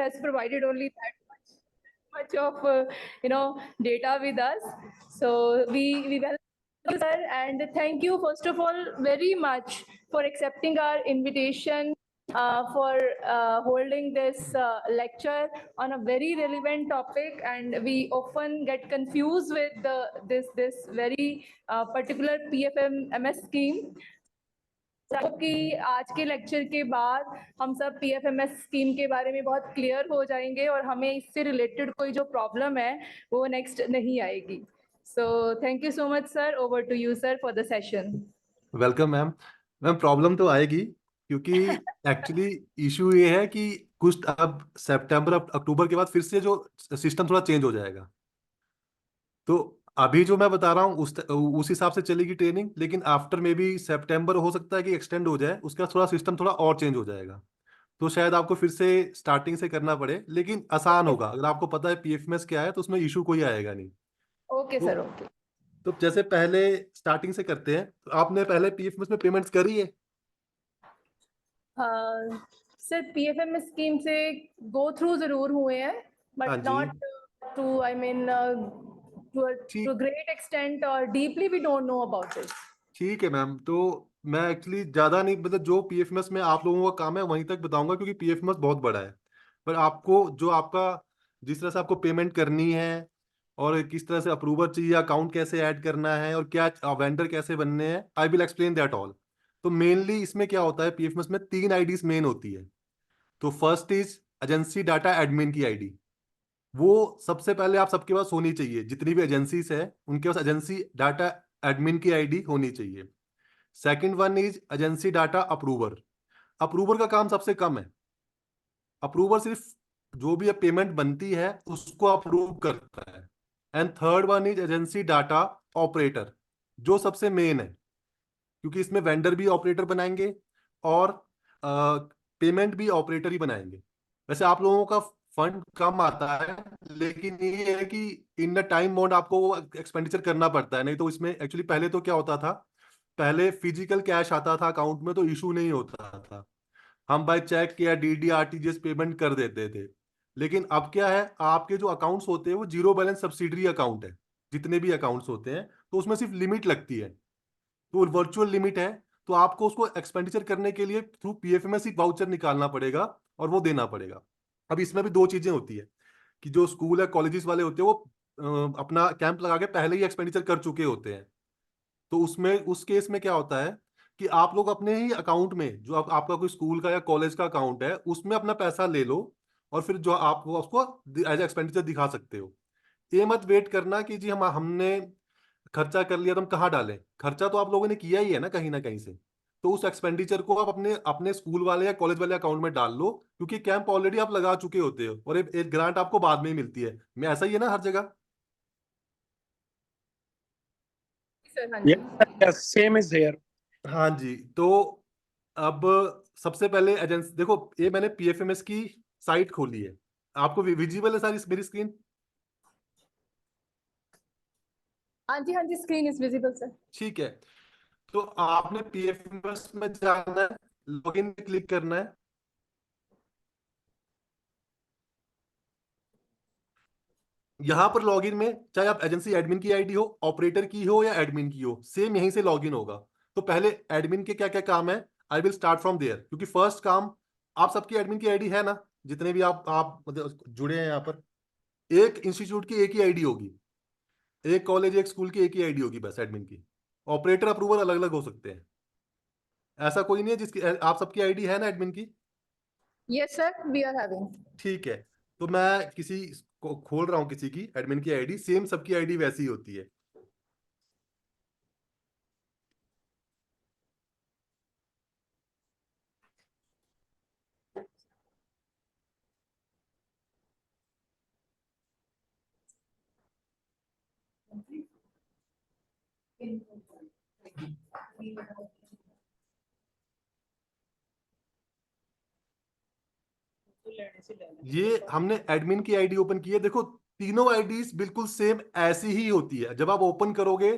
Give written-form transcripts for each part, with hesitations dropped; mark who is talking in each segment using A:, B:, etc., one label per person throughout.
A: has provided only that much of data with us. So we welcome you, sir, and thank you first of all very much for accepting our invitation, for holding this lecture on a very relevant topic. And we often get confused with this very particular PFMS scheme. कि आज के lecture के बाद हम सब PFMS scheme के बारे में बहुत क्लियर हो जाएंगे और हमें इससे रिलेटेड कोई जो प्रॉब्लम है वो नेक्स्ट नहीं आएगी. So thank you so much sir. Over to you sir for the session.
B: Welcome ma'am. Ma'am problem तो आएगी क्योंकि एक्चुअली इशू ये है कि कुछ अब सितंबर अक्टूबर के बाद फिर से जो सिस्टम थोड़ा चेंज हो जाएगा. तो अभी जो मैं बता रहा हूँ उस हिसाब से चलेगी ट्रेनिंग, लेकिन आफ्टर मे बी सितंबर हो सकता है कि एक्सटेंड हो जाए, उसका थोड़ा सिस्टम थोड़ा और चेंज हो जाएगा. तो शायद आपको फिर से स्टार्टिंग से करना पड़े, लेकिन आसान होगा. अगर आपको पता है पीएफएमएस क्या है तो उसमें इशू कोई आएगा नहीं.
A: Okay sir. ओके.
B: तो जैसे पहले स्टार्टिंग से करते हैं, तो आपने पहले पीएफएमएस में पेमेंट्स करी है?
A: सर पीएफएमएस स्कीम से गो थ्रू जरूर हुए हैं,
B: हाँ
A: बट
B: जी.
A: Not to I mean to great extent और deeply we don't know about it.
B: ठीक है मैम. तो मैं एक्चुअली ज्यादा नहीं, मतलब जो पीएफएमएस में आप लोगों का काम है वहीं तक बताऊंगा, क्योंकि पीएफएमएस बहुत बड़ा है. पर आपको जो आपका जिस तरह से आपको पेमेंट करनी है और किस तरह से अप्रूवल चाहिए, अकाउंट कैसे ऐड करना है और क्या वेंडर कैसे बनने हैं, I will explain that all. तो मेनली इसमें क्या होता है, पीएफएमएस में 3 आईडीज मेन होती है. तो first is agency data admin की आईडी. वो सबसे पहले आप सबके पास होनी चाहिए. जितनी भी एजेंसीज है उनके पास एजेंसी डाटा एडमिन की आईडी होनी चाहिए. Second one is agency data approver. Approver का काम सबसे कम है. अप्रूवर सिर्फ जो भी पेमेंट बनती है उसको अप्रूव करता है. And third one is agency data operator, जो सबसे मेन है, क्योंकि इसमें वेंडर भी ऑपरेटर बनाएंगे और पेमेंट भी ऑपरेटर ही बनाएंगे. वैसे आप लोगों का फंड कम आता है, लेकिन ये है कि इन द टाइम बाउंड आपको वो एक्सपेंडिचर करना पड़ता है. नहीं तो इसमें एक्चुअली पहले तो क्या होता था, पहले फिजिकल कैश आता था अकाउंट में तो इशू नहीं होता था. हम बाय चेक या डीडी आरटीजीएस पेमेंट कर देते थे. लेकिन अब क्या है, आपके जो अकाउंट्स होते हैं वो जीरो बैलेंस सब्सिडरी अकाउंट है. जितने भी अकाउंट्स होते हैं तो उसमें सिर्फ लिमिट लगती है, तो वर्चुअल लिमिट है. तो आपको उसको एक्सपेंडिचर करने के लिए थ्रू पीएफएमएस ही वाउचर निकालना पड़ेगा और वो देना पड़ेगा. अब इसमें भी दो चीजें होती है कि जो स्कूल है कॉलेजेस वाले होते हैं वो अपना कैंप लगा के पहले ही एक्सपेंडिचर कर चुके होते हैं. तो उसमें उस केस में क्या होता है कि आप लोग अपने ही अकाउंट में, जो आपका कोई स्कूल का या कॉलेज का अकाउंट है, उसमें अपना पैसा ले लो और फिर जो आप उसको एज एक्सपेंडिचर दिखा सकते हो. ये मत वेट करना कि जी हमने खर्चा कर लिया तो हम कहाँ डालें. खर्चा तो आप लोगों ने किया ही है ना कहीं से. तो उस एक्सपेंडिचर को आप अपने अपने स्कूल वाले या कॉलेज वाले अकाउंट में डाल लो, क्योंकि कैंप ऑलरेडी आप लगा चुके होते हो और एक ग्रांट आपको बाद में ही मिलती है. मैं ऐसा ही है ना हर जगह?
C: Yes, same is here.
B: हाँ जी. तो अब सबसे पहले एजेंसी देखो, ये मैंने पीएफएमएस की साइट खोली है. आपको विजिबल है सारी मेरी स्क्रीन?
A: हाँ जी स्क्रीन इज विजिबल सर.
B: ठीक है. तो आपने पीएफएमएस में जाना है, लॉगिन पे क्लिक करना है. यहां पर लॉगिन में चाहे आप एजेंसी एडमिन की आईडी हो, ऑपरेटर की हो या एडमिन की हो, सेम यहीं से लॉगिन होगा. तो पहले एडमिन के क्या क्या काम है, I will start from there, क्योंकि फर्स्ट काम आप सबकी एडमिन की आईडी है ना, जितने भी आप मतलब जुड़े हैं यहाँ पर. एक इंस्टीट्यूट की एक ही आईडी होगी, एक कॉलेज एक स्कूल की एक ही आईडी होगी बस एडमिन की. ऑपरेटर अप्रूवल अलग अलग हो सकते हैं. ऐसा कोई नहीं है जिसकी आप सबकी आईडी है ना एडमिन की?
A: Yes sir, we are having.
B: ठीक है. तो मैं किसी को खोल रहा हूँ, किसी की एडमिन की आईडी, सेम सबकी आईडी वैसी ही होती है. ये हमने एडमिन की आईडी ओपन की है. देखो तीनों आईडीज बिल्कुल सेम ऐसी ही होती है. जब आप ओपन करोगे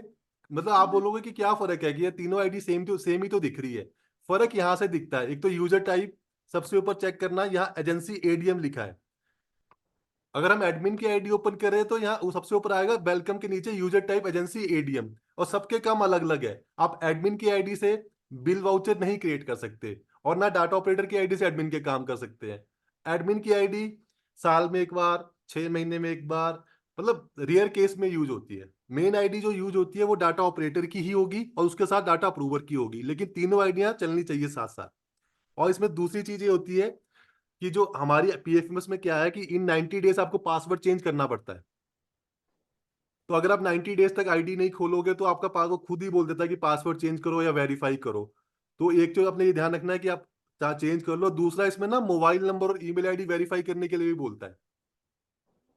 B: मतलब आप बोलोगे कि क्या फर्क है, कि ये तीनों आईडी सेम ही तो दिख रही है. फर्क यहां से दिखता है. एक तो यूजर टाइप सबसे ऊपर चेक करना, यहाँ एजेंसी एडीएम लिखा है. अगर हम एडमिन की आईडी ओपन करें तो यहाँ वो सबसे ऊपर आएगा वेलकम के नीचे यूजर टाइप एजेंसी एडीएम, और सबके काम अलग अलग है। आप एडमिन की आईडी से बिल वाउचर नहीं क्रिएट कर सकते, और ना डाटा ऑपरेटर की आईडी से एडमिन के काम कर सकते हैं। एडमिन की आईडी साल में एक बार, 6 महीने में एक बार, मतलब रेयर केस में यूज होती है। मेन आईडी जो यूज होती है वो डाटा ऑपरेटर की ही होगी और उसके साथ डाटा अप्रूवर की होगी, लेकिन तीनों आईडियां चलनी चाहिए साथ साथ। और इसमें दूसरी चीज ये होती है कि जो हमारी पीएफएमएस में क्या है कि इन 90 डेज आपको पासवर्ड चेंज करना पड़ता है। तो अगर आप 90 डेज तक आईडी नहीं खोलोगे तो आपका पासवर्ड खुद ही बोल देता है कि पासवर्ड चेंज करो या वेरीफाई करो। तो एक तो अपने ये ध्यान रखना है कि आप चेंज कर लो। दूसरा, इसमें ना मोबाइल नंबर और ईमेल आईडी वेरीफाई करने के लिए भी बोलता है।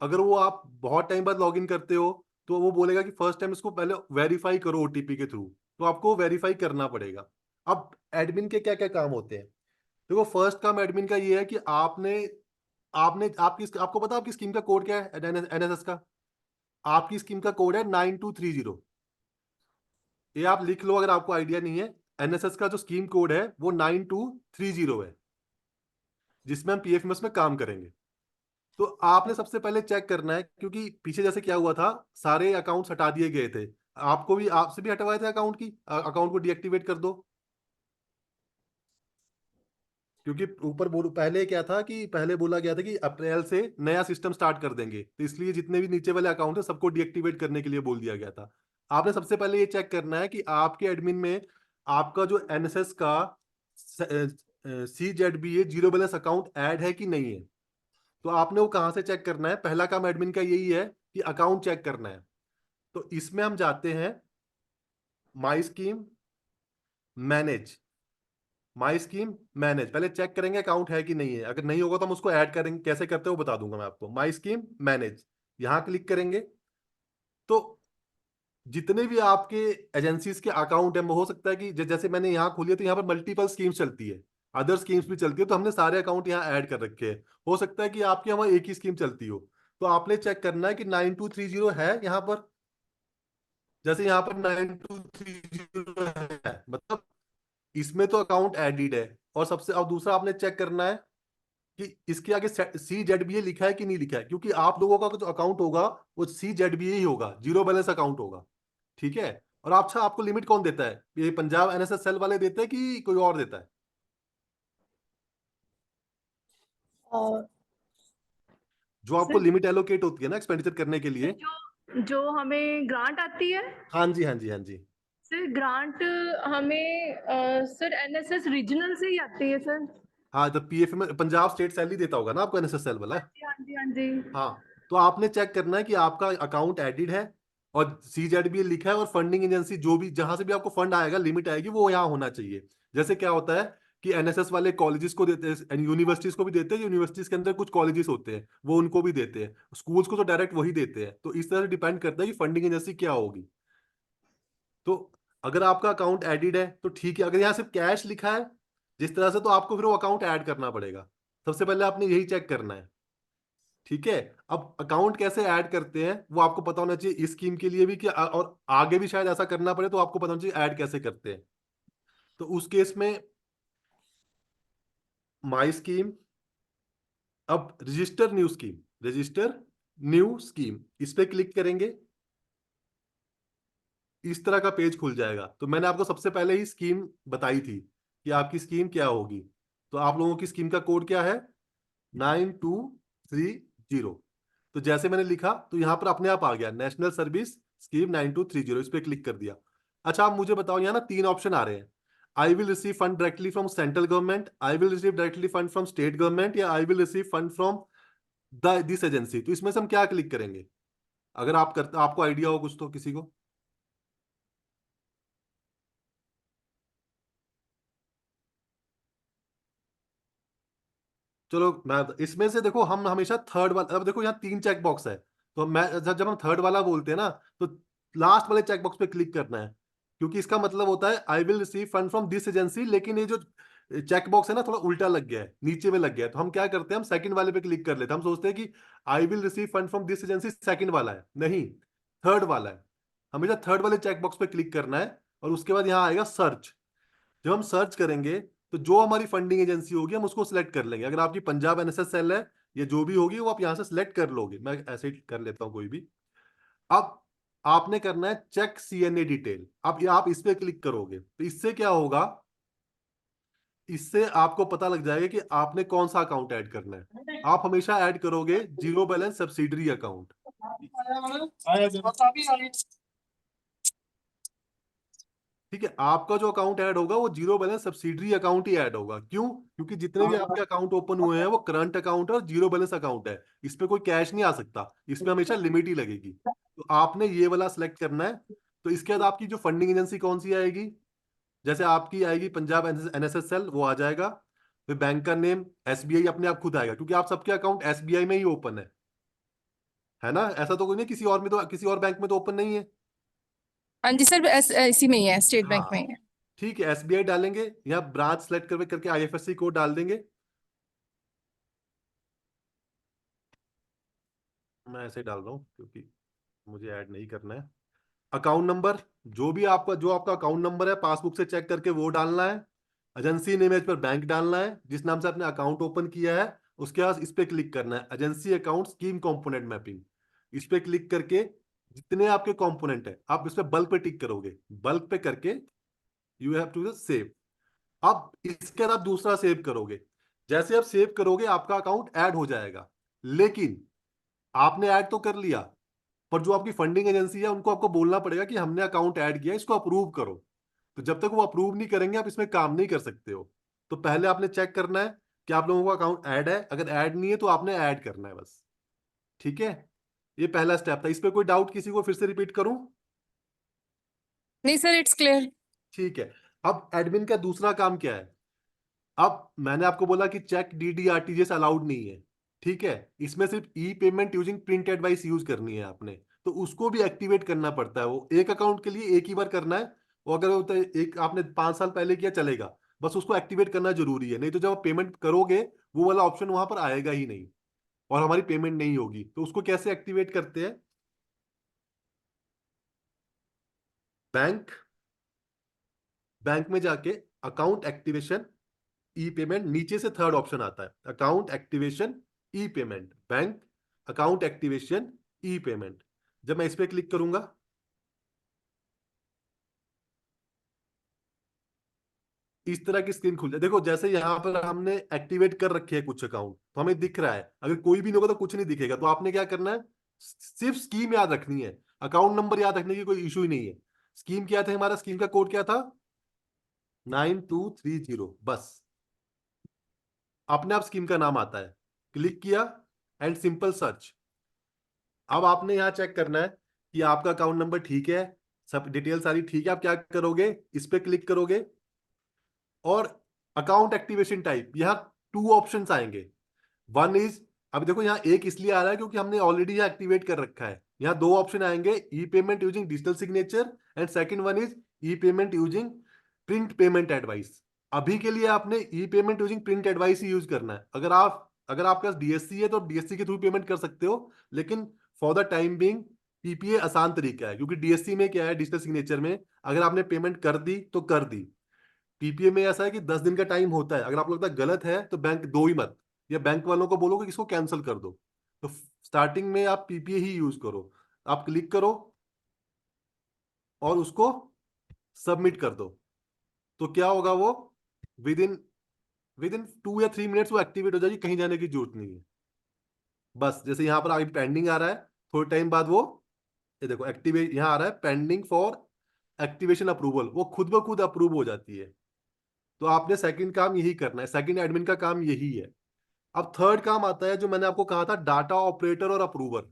B: अगर वो आप बहुत टाइम बाद लॉगिन करते हो तो वो बोलेगा कि फर्स्ट टाइम इसको पहले वेरीफाई करो ओटीपी के थ्रू, तो आपको वेरीफाई करना पड़ेगा। अब एडमिन के क्या क्या काम होते हैं? देखो, फर्स्ट काम एडमिन का ये है कि आपने आपने आपकी आपको पता है आपकी स्कीम का कोड क्या है एनएसएस का? आपकी स्कीम का कोड है 9230। ये आप लिख लो अगर आपको आइडिया नहीं है। एनएसएस का जो स्कीम कोड है वो 9230 है, जिसमें हम पीएफएमएस में काम करेंगे। तो आपने सबसे पहले चेक करना है, क्योंकि पीछे जैसे क्या हुआ था, सारे अकाउंट्स हटा दिए गए थे। आपको भी, आपसे भी हटवाए थे अकाउंट की, अकाउंट को डीएक्टिवेट कर दो। क्योंकि ऊपर बोल पहले क्या था कि पहले बोला गया था कि अप्रैल से नया सिस्टम स्टार्ट कर देंगे, तो इसलिए जितने भी नीचे वाले अकाउंट है सबको डीएक्टिवेट करने के लिए बोल दिया गया था। आपने सबसे पहले ये चेक करना है कि आपके एडमिन में आपका जो एनएसएस का CZBA zero balance account add है कि नहीं है। तो आपने वो कहाँ से चेक करना है? पहला काम एडमिन का यही है कि अकाउंट चेक करना है। तो इसमें हम जाते हैं माई स्कीम मैनेज। माई स्कीम मैनेज पहले चेक करेंगे अकाउंट है कि नहीं है। अगर नहीं होगा तो हम उसको ऐड करेंगे, कैसे करते हो बता दूंगा मैं आपको। माई स्कीम मैनेज यहां क्लिक करेंगे तो जितने भी आपके एजेंसीज के अकाउंट है, हो सकता है कि जैसे मैंने यहाँ खोली है तो यहाँ पर मल्टीपल स्कीम्स चलती है, अदर स्कीम्स भी चलती है, तो हमने सारे अकाउंट यहाँ ऐड कर रखे हैं। हो सकता है कि आपके यहाँ एक ही स्कीम चलती हो। तो आपने चेक करना है कि 9230 है यहाँ पर। जैसे यहाँ पर 9230 है, मतलब इसमें तो अकाउंट एडिड है। और सबसे, और दूसरा आपने चेक करना है कि इसके आगे CZBA लिखा है कि नहीं लिखा है, क्योंकि आप लोगों का जो अकाउंट होगा वो CZBA ही होगा, जीरो बैलेंस अकाउंट होगा। ठीक है। और अच्छा, आपको लिमिट कौन देता है? ये पंजाब एनएसएस सेल वाले देते हैं कि कोई और देता है?
A: और
B: जो आपको
A: सर,
B: लिमिट एलोकेट होती है ना एक्सपेंडिचर करने के लिए।
A: जो जो हमें ग्रांट आती है,
B: हाँ जी, हाँ जी, हाँ जी।
A: सर ग्रांट हमें सर एनएसएस रीजनल से ही आती है सर।
B: हाँ, तो पीएफ में पंजाब स्टेट सेल ही देता होगा ना आपको, एनएसएस सेल वाला।
A: हाँ जी, हाँ जी, हाँ जी।
B: हाँ, तो आपने चेक करना है कि आपका अकाउंट एडिड है और CZBA लिखा है, और फंडिंग एजेंसी जो भी जहां से भी आपको फंड आएगा, लिमिट आएगी, वो यहाँ होना चाहिए। जैसे क्या होता है कि एनएसएस वाले कॉलेजेस को देते हैं, यूनिवर्सिटीज को भी देते हैं। यूनिवर्सिटीज के अंदर कुछ कॉलेजेस होते हैं वो उनको भी देते हैं, स्कूल्स को तो डायरेक्ट वही देते हैं। तो इस तरह से डिपेंड करता है कि फंडिंग एजेंसी क्या होगी। तो अगर आपका अकाउंट एडिड है तो ठीक है। अगर यहाँ सिर्फ कैश लिखा है जिस तरह से, तो आपको फिर वो अकाउंट ऐड करना पड़ेगा। सबसे पहले आपने यही चेक करना है। ठीक है। अब अकाउंट कैसे ऐड करते हैं वो आपको पता होना चाहिए, इस स्कीम के लिए भी कि और आगे भी शायद ऐसा करना पड़े, तो आपको पता होना चाहिए ऐड कैसे करते हैं। तो उस केस में माई स्कीम, अब register new scheme, register new scheme इस पे क्लिक करेंगे, इस तरह का पेज खुल जाएगा। तो मैंने आपको सबसे पहले ही स्कीम बताई थी कि आपकी स्कीम क्या होगी। तो आप लोगों की स्कीम का कोड क्या है? 9230। तो जैसे मैंने लिखा तो यहाँ पर अपने आप आ गया, नेशनल सर्विस स्कीम 9230, इस पे क्लिक कर दिया। अच्छा, आप मुझे बताओ, यहाँ ना 3 ऑप्शन आ रहे हैं। I will receive fund directly from central government, I will receive directly fund from state government, या I will receive fund from the this agency. तो इसमें से हम क्या क्लिक करेंगे? अगर आप करते, आपको आइडिया हो कुछ तो किसी को। चलो, मैं इसमें से देखो, हम हमेशा थर्ड वाला, अब देखो यहाँ 3 चेक बॉक्स है। तो मैं जब हम थर्ड वाला बोलते हैं ना, तो लास्ट वाले चेक बॉक्स पे क्लिक करना है, क्योंकि इसका मतलब होता है I will receive fund from this agency. लेकिन ये जो चेक बॉक्स है ना, थोड़ा उल्टा लग गया है, नीचे में लग गया है। तो हम क्या करते हैं, हम सेकंड वाले पे क्लिक कर लेते हैं। हम सोचते हैं कि आई will receive fund from this agency second वाला है, नहीं, थर्ड वाला है। हमेशा थर्ड वाले चेक बॉक्स पे क्लिक करना है, और उसके बाद यहाँ आएगा सर्च। जब हम सर्च करेंगे तो जो हमारी फंडिंग एजेंसी होगी हम उसको सिलेक्ट कर लेंगे। अगर आपकी पंजाब एनएसएस सेल है या जो भी होगी वो आप यहाँ से सिलेक्ट कर लोगे। मैं ऐसे ही कर लेता हूँ कोई भी। अब आपने करना है चेक सीएनए डिटेल। अब ये आप इस पे क्लिक करोगे तो इससे क्या होगा, इससे आपको पता लग जाएगा कि आपने कौन सा अकाउंट ऐड करना है। आप हमेशा ऐड करोगे जीरो बैलेंस सब्सिडरी अकाउंट। ठीक है, आपका जो अकाउंट ऐड होगा वो जीरो बैलेंस सब्सिडरी अकाउंट ही ऐड होगा। क्यों? क्योंकि जितने भी आपके अकाउंट ओपन हुए हैं वो करंट अकाउंट है और जीरो बैलेंस अकाउंट है। इस पे कोई कैश नहीं आ सकता, इसमें हमेशा लिमिट ही लगेगी। तो आपने ये वाला सिलेक्ट करना है। तो इसके बाद आपकी जो फंडिंग एजेंसी कौन सी आएगी, जैसे आपकी आएगी पंजाब एनएसएसएल, वो आ जाएगा। फिर बैंक का नेम एसबीआई अपने आप खुद आएगा, क्योंकि आप सबके अकाउंट एसबीआई में ही ओपन है ना? ऐसा तो कोई नहीं किसी और में, तो किसी और बैंक में तो ओपन नहीं है।
A: हाँ जी सर, इसी में ही है, स्टेट बैंक में
B: हाँ,
A: ही है।
B: ठीक है, एसबीआई डालेंगे, यहाँ ब्रांच सेलेक्ट करके आईएफएससी कोड डाल देंगे। मैं ऐसे ही डाल रहा हूँ क्योंकि मुझे ऐड नहीं करना है। अकाउंट नंबर, जो आपका अकाउंट नंबर है पासबुक से चेक करके वो डालना है। एजेंसी नेम पर बैंक डालना है जिस नाम से आपने अकाउंट ओपन किया है। उसके बाद इस पे क्लिक करना है agency account scheme component mapping. इस पे क्लिक करके जितने आपके कंपोनेंट है आप इस पे बल्क पे टिक करोगे। बल्क पे करके यू हैव टू सेव। अब इसके बाद आप दूसरा सेव करोगे। जैसे आप सेव करोगे आपका अकाउंट ऐड हो जाएगा। लेकिन आपने ऐड तो कर लिया, पर जो आपकी फंडिंग एजेंसी है उनको आपको बोलना पड़ेगा कि हमने अकाउंट ऐड किया, इसको अप्रूव करो। तो जब तक वो अप्रूव नहीं करेंगे आप इसमें काम नहीं कर सकते हो। तो पहले आपने चेक करना है कि आप लोगों का अकाउंट ऐड है। अगर ऐड नहीं है तो आपने ऐड करना है बस। ठीक है, ये पहला स्टेप था। इस पे कोई डाउट किसी को फिर से रिपीट करूं?
A: नहीं सर, इट्स क्लियर।
B: ठीक है। अब एडमिन का दूसरा काम क्या है? अब मैंने आपको बोला कि चेक डीडी आरटीजीएस अलाउड नहीं है। ठीक है, इसमें सिर्फ e payment using print advice use करनी है आपने। तो उसको भी एक्टिवेट करना पड़ता है। वो एक अकाउंट के लिए एक ही बार करना है। वो अगर होता है एक आपने 5 साल पहले किया चलेगा, बस उसको एक्टिवेट करना जरूरी है। नहीं तो जब आप पेमेंट करोगे वो वाला ऑप्शन वहां पर आएगा ही नहीं और हमारी पेमेंट नहीं होगी। तो उसको कैसे एक्टिवेट करते हैं? बैंक बैंक में जाके अकाउंट एक्टिवेशन ई पेमेंट, नीचे से थर्ड ऑप्शन आता है अकाउंट एक्टिवेशन ई पेमेंट, बैंक अकाउंट एक्टिवेशन ई पेमेंट। जब मैं इस पे क्लिक करूंगा इस तरह की स्क्रीन खुल जाए। देखो जैसे यहाँ पर हमने एक्टिवेट कर रखे हैं कुछ अकाउंट तो हमें दिख रहा है। अगर कोई भी नहीं होगा तो कुछ नहीं दिखेगा। तो आपने क्या करना है, सिर्फ स्कीम याद रखनी है। अकाउंट नंबर याद रखने की कोई इशू ही नहीं है। स्कीम क्या था हमारा, स्कीम का कोड क्या था? 9230, बस। अपने आप स्कीम का नाम आता है। क्लिक किया एंड सिंपल सर्च। अब आपने यहाँ चेक करना है कि आपका अकाउंट नंबर ठीक है, सब डिटेल सारी ठीक है। आप क्या करोगे, इस पे क्लिक करोगे और अकाउंट एक्टिवेशन टाइप, यहाँ 2 ऑप्शंस आएंगे। वन इज, अब देखो यहाँ एक इसलिए आ रहा है क्योंकि हमने ऑलरेडी यहाँ एक्टिवेट कर रखा है। यहाँ 2 ऑप्शन आएंगे, e payment using digital signature and second one is e payment using print payment advice. अभी के लिए आपने e payment using print advice ही यूज करना है। अगर आपके पास डीएससी है तो डीएससी के थ्रू पेमेंट कर सकते हो। लेकिन for the time being PPA आसान तरीका है, क्योंकि डीएससी में क्या है, डिजिटल सिग्नेचर में अगर आपने पेमेंट कर दी तो कर दी। पीपीए में ऐसा है कि 10 दिन का टाइम होता है। अगर आपको लगता है गलत है तो बैंक दो ही मत, या बैंक वालों को बोलो कि इसको कैंसिल कर दो। तो स्टार्टिंग में आप पीपीए ही यूज करो। आप क्लिक करो और उसको सबमिट कर दो। तो क्या होगा, वो विद इन विद इन 2 या 3 मिनट्स वो एक्टिवेट हो जाएगी। कहीं जाने की जरूरत नहीं है। बस जैसे यहाँ पर आगे पेंडिंग आ रहा है, थोड़े टाइम बाद वो, ये देखो एक्टिवेट यहाँ आ रहा है पेंडिंग फॉर एक्टिवेशन अप्रूवल, वो खुद ब खुद अप्रूव हो जाती है। तो आपने सेकंड काम यही करना है, सेकंड एडमिन का काम यही है। अब थर्ड काम आता है जो मैंने आपको कहा था, डाटा ऑपरेटर और अप्रूवर।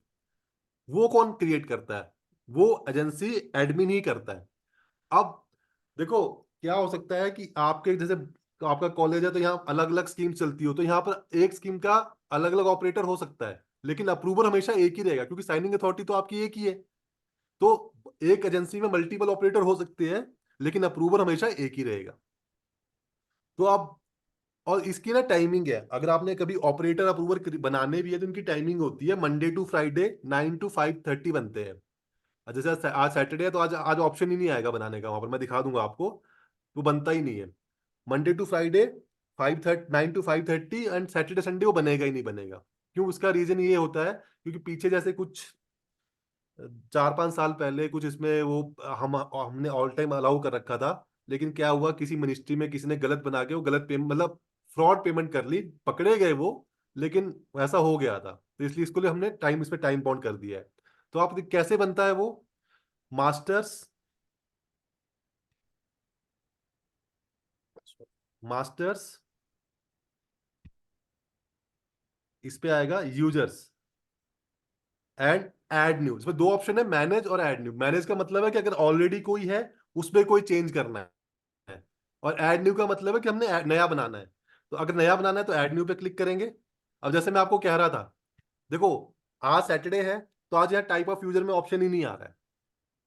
B: वो कौन क्रिएट करता है? वो एजेंसी एडमिन ही करता है। अब देखो क्या हो सकता है कि आपके जैसे आपका कॉलेज है तो यहाँ अलग अलग स्कीम चलती हो, तो यहाँ पर एक स्कीम का अलग अलग ऑपरेटर हो सकता है, लेकिन अप्रूवर हमेशा एक ही रहेगा क्योंकि साइनिंग अथॉरिटी तो आपकी एक ही है। तो एक एजेंसी में मल्टीपल ऑपरेटर हो सकते हैं, लेकिन अप्रूवर हमेशा एक ही रहेगा। तो अब, और इसकी ना टाइमिंग है, अगर आपने कभी ऑपरेटर अप्रूवर बनाने भी है तो इनकी टाइमिंग होती है मंडे टू फ्राइडे 9 to 5:30 बनते हैं। जैसे आज सैटरडे है तो आज आज ऑप्शन ही नहीं आएगा बनाने का, वहां पर मैं दिखा दूंगा आपको। वो बनता ही नहीं है। Monday to Friday 5:30, 9 to 5:30, and Saturday Sunday वो बनेगा ही नहीं बनेगा। क्यों, उसका रीजन ये होता है क्योंकि पीछे जैसे कुछ 4-5 साल पहले कुछ इसमें वो हमने ऑल टाइम अलाउ कर रखा था, लेकिन क्या हुआ, किसी मिनिस्ट्री में किसी ने गलत बना के वो गलत पेमेंट मतलब फ्रॉड पेमेंट कर ली, पकड़े गए वो, लेकिन ऐसा हो गया था, तो इसलिए इसको लिए हमने टाइम इसमें टाइम बाउंड कर दिया है। तो आप कैसे बनता है वो मास्टर्स, मास्टर्स इस पे आएगा यूजर्स एंड ऐड न्यू। इसमें दो ऑप्शन है, मैनेज और ऐड न्यू। मैनेज का मतलब है कि अगर ऑलरेडी कोई है उस पर कोई चेंज करना है, और ऐड न्यू का मतलब है कि हमने नया बनाना है। तो अगर नया बनाना है तो ऐड न्यू पे क्लिक करेंगे। अब जैसे मैं आपको कह रहा था, देखो आज सैटरडे है तो आज यहाँ टाइप ऑफ यूजर में ऑप्शन ही नहीं आ रहा है।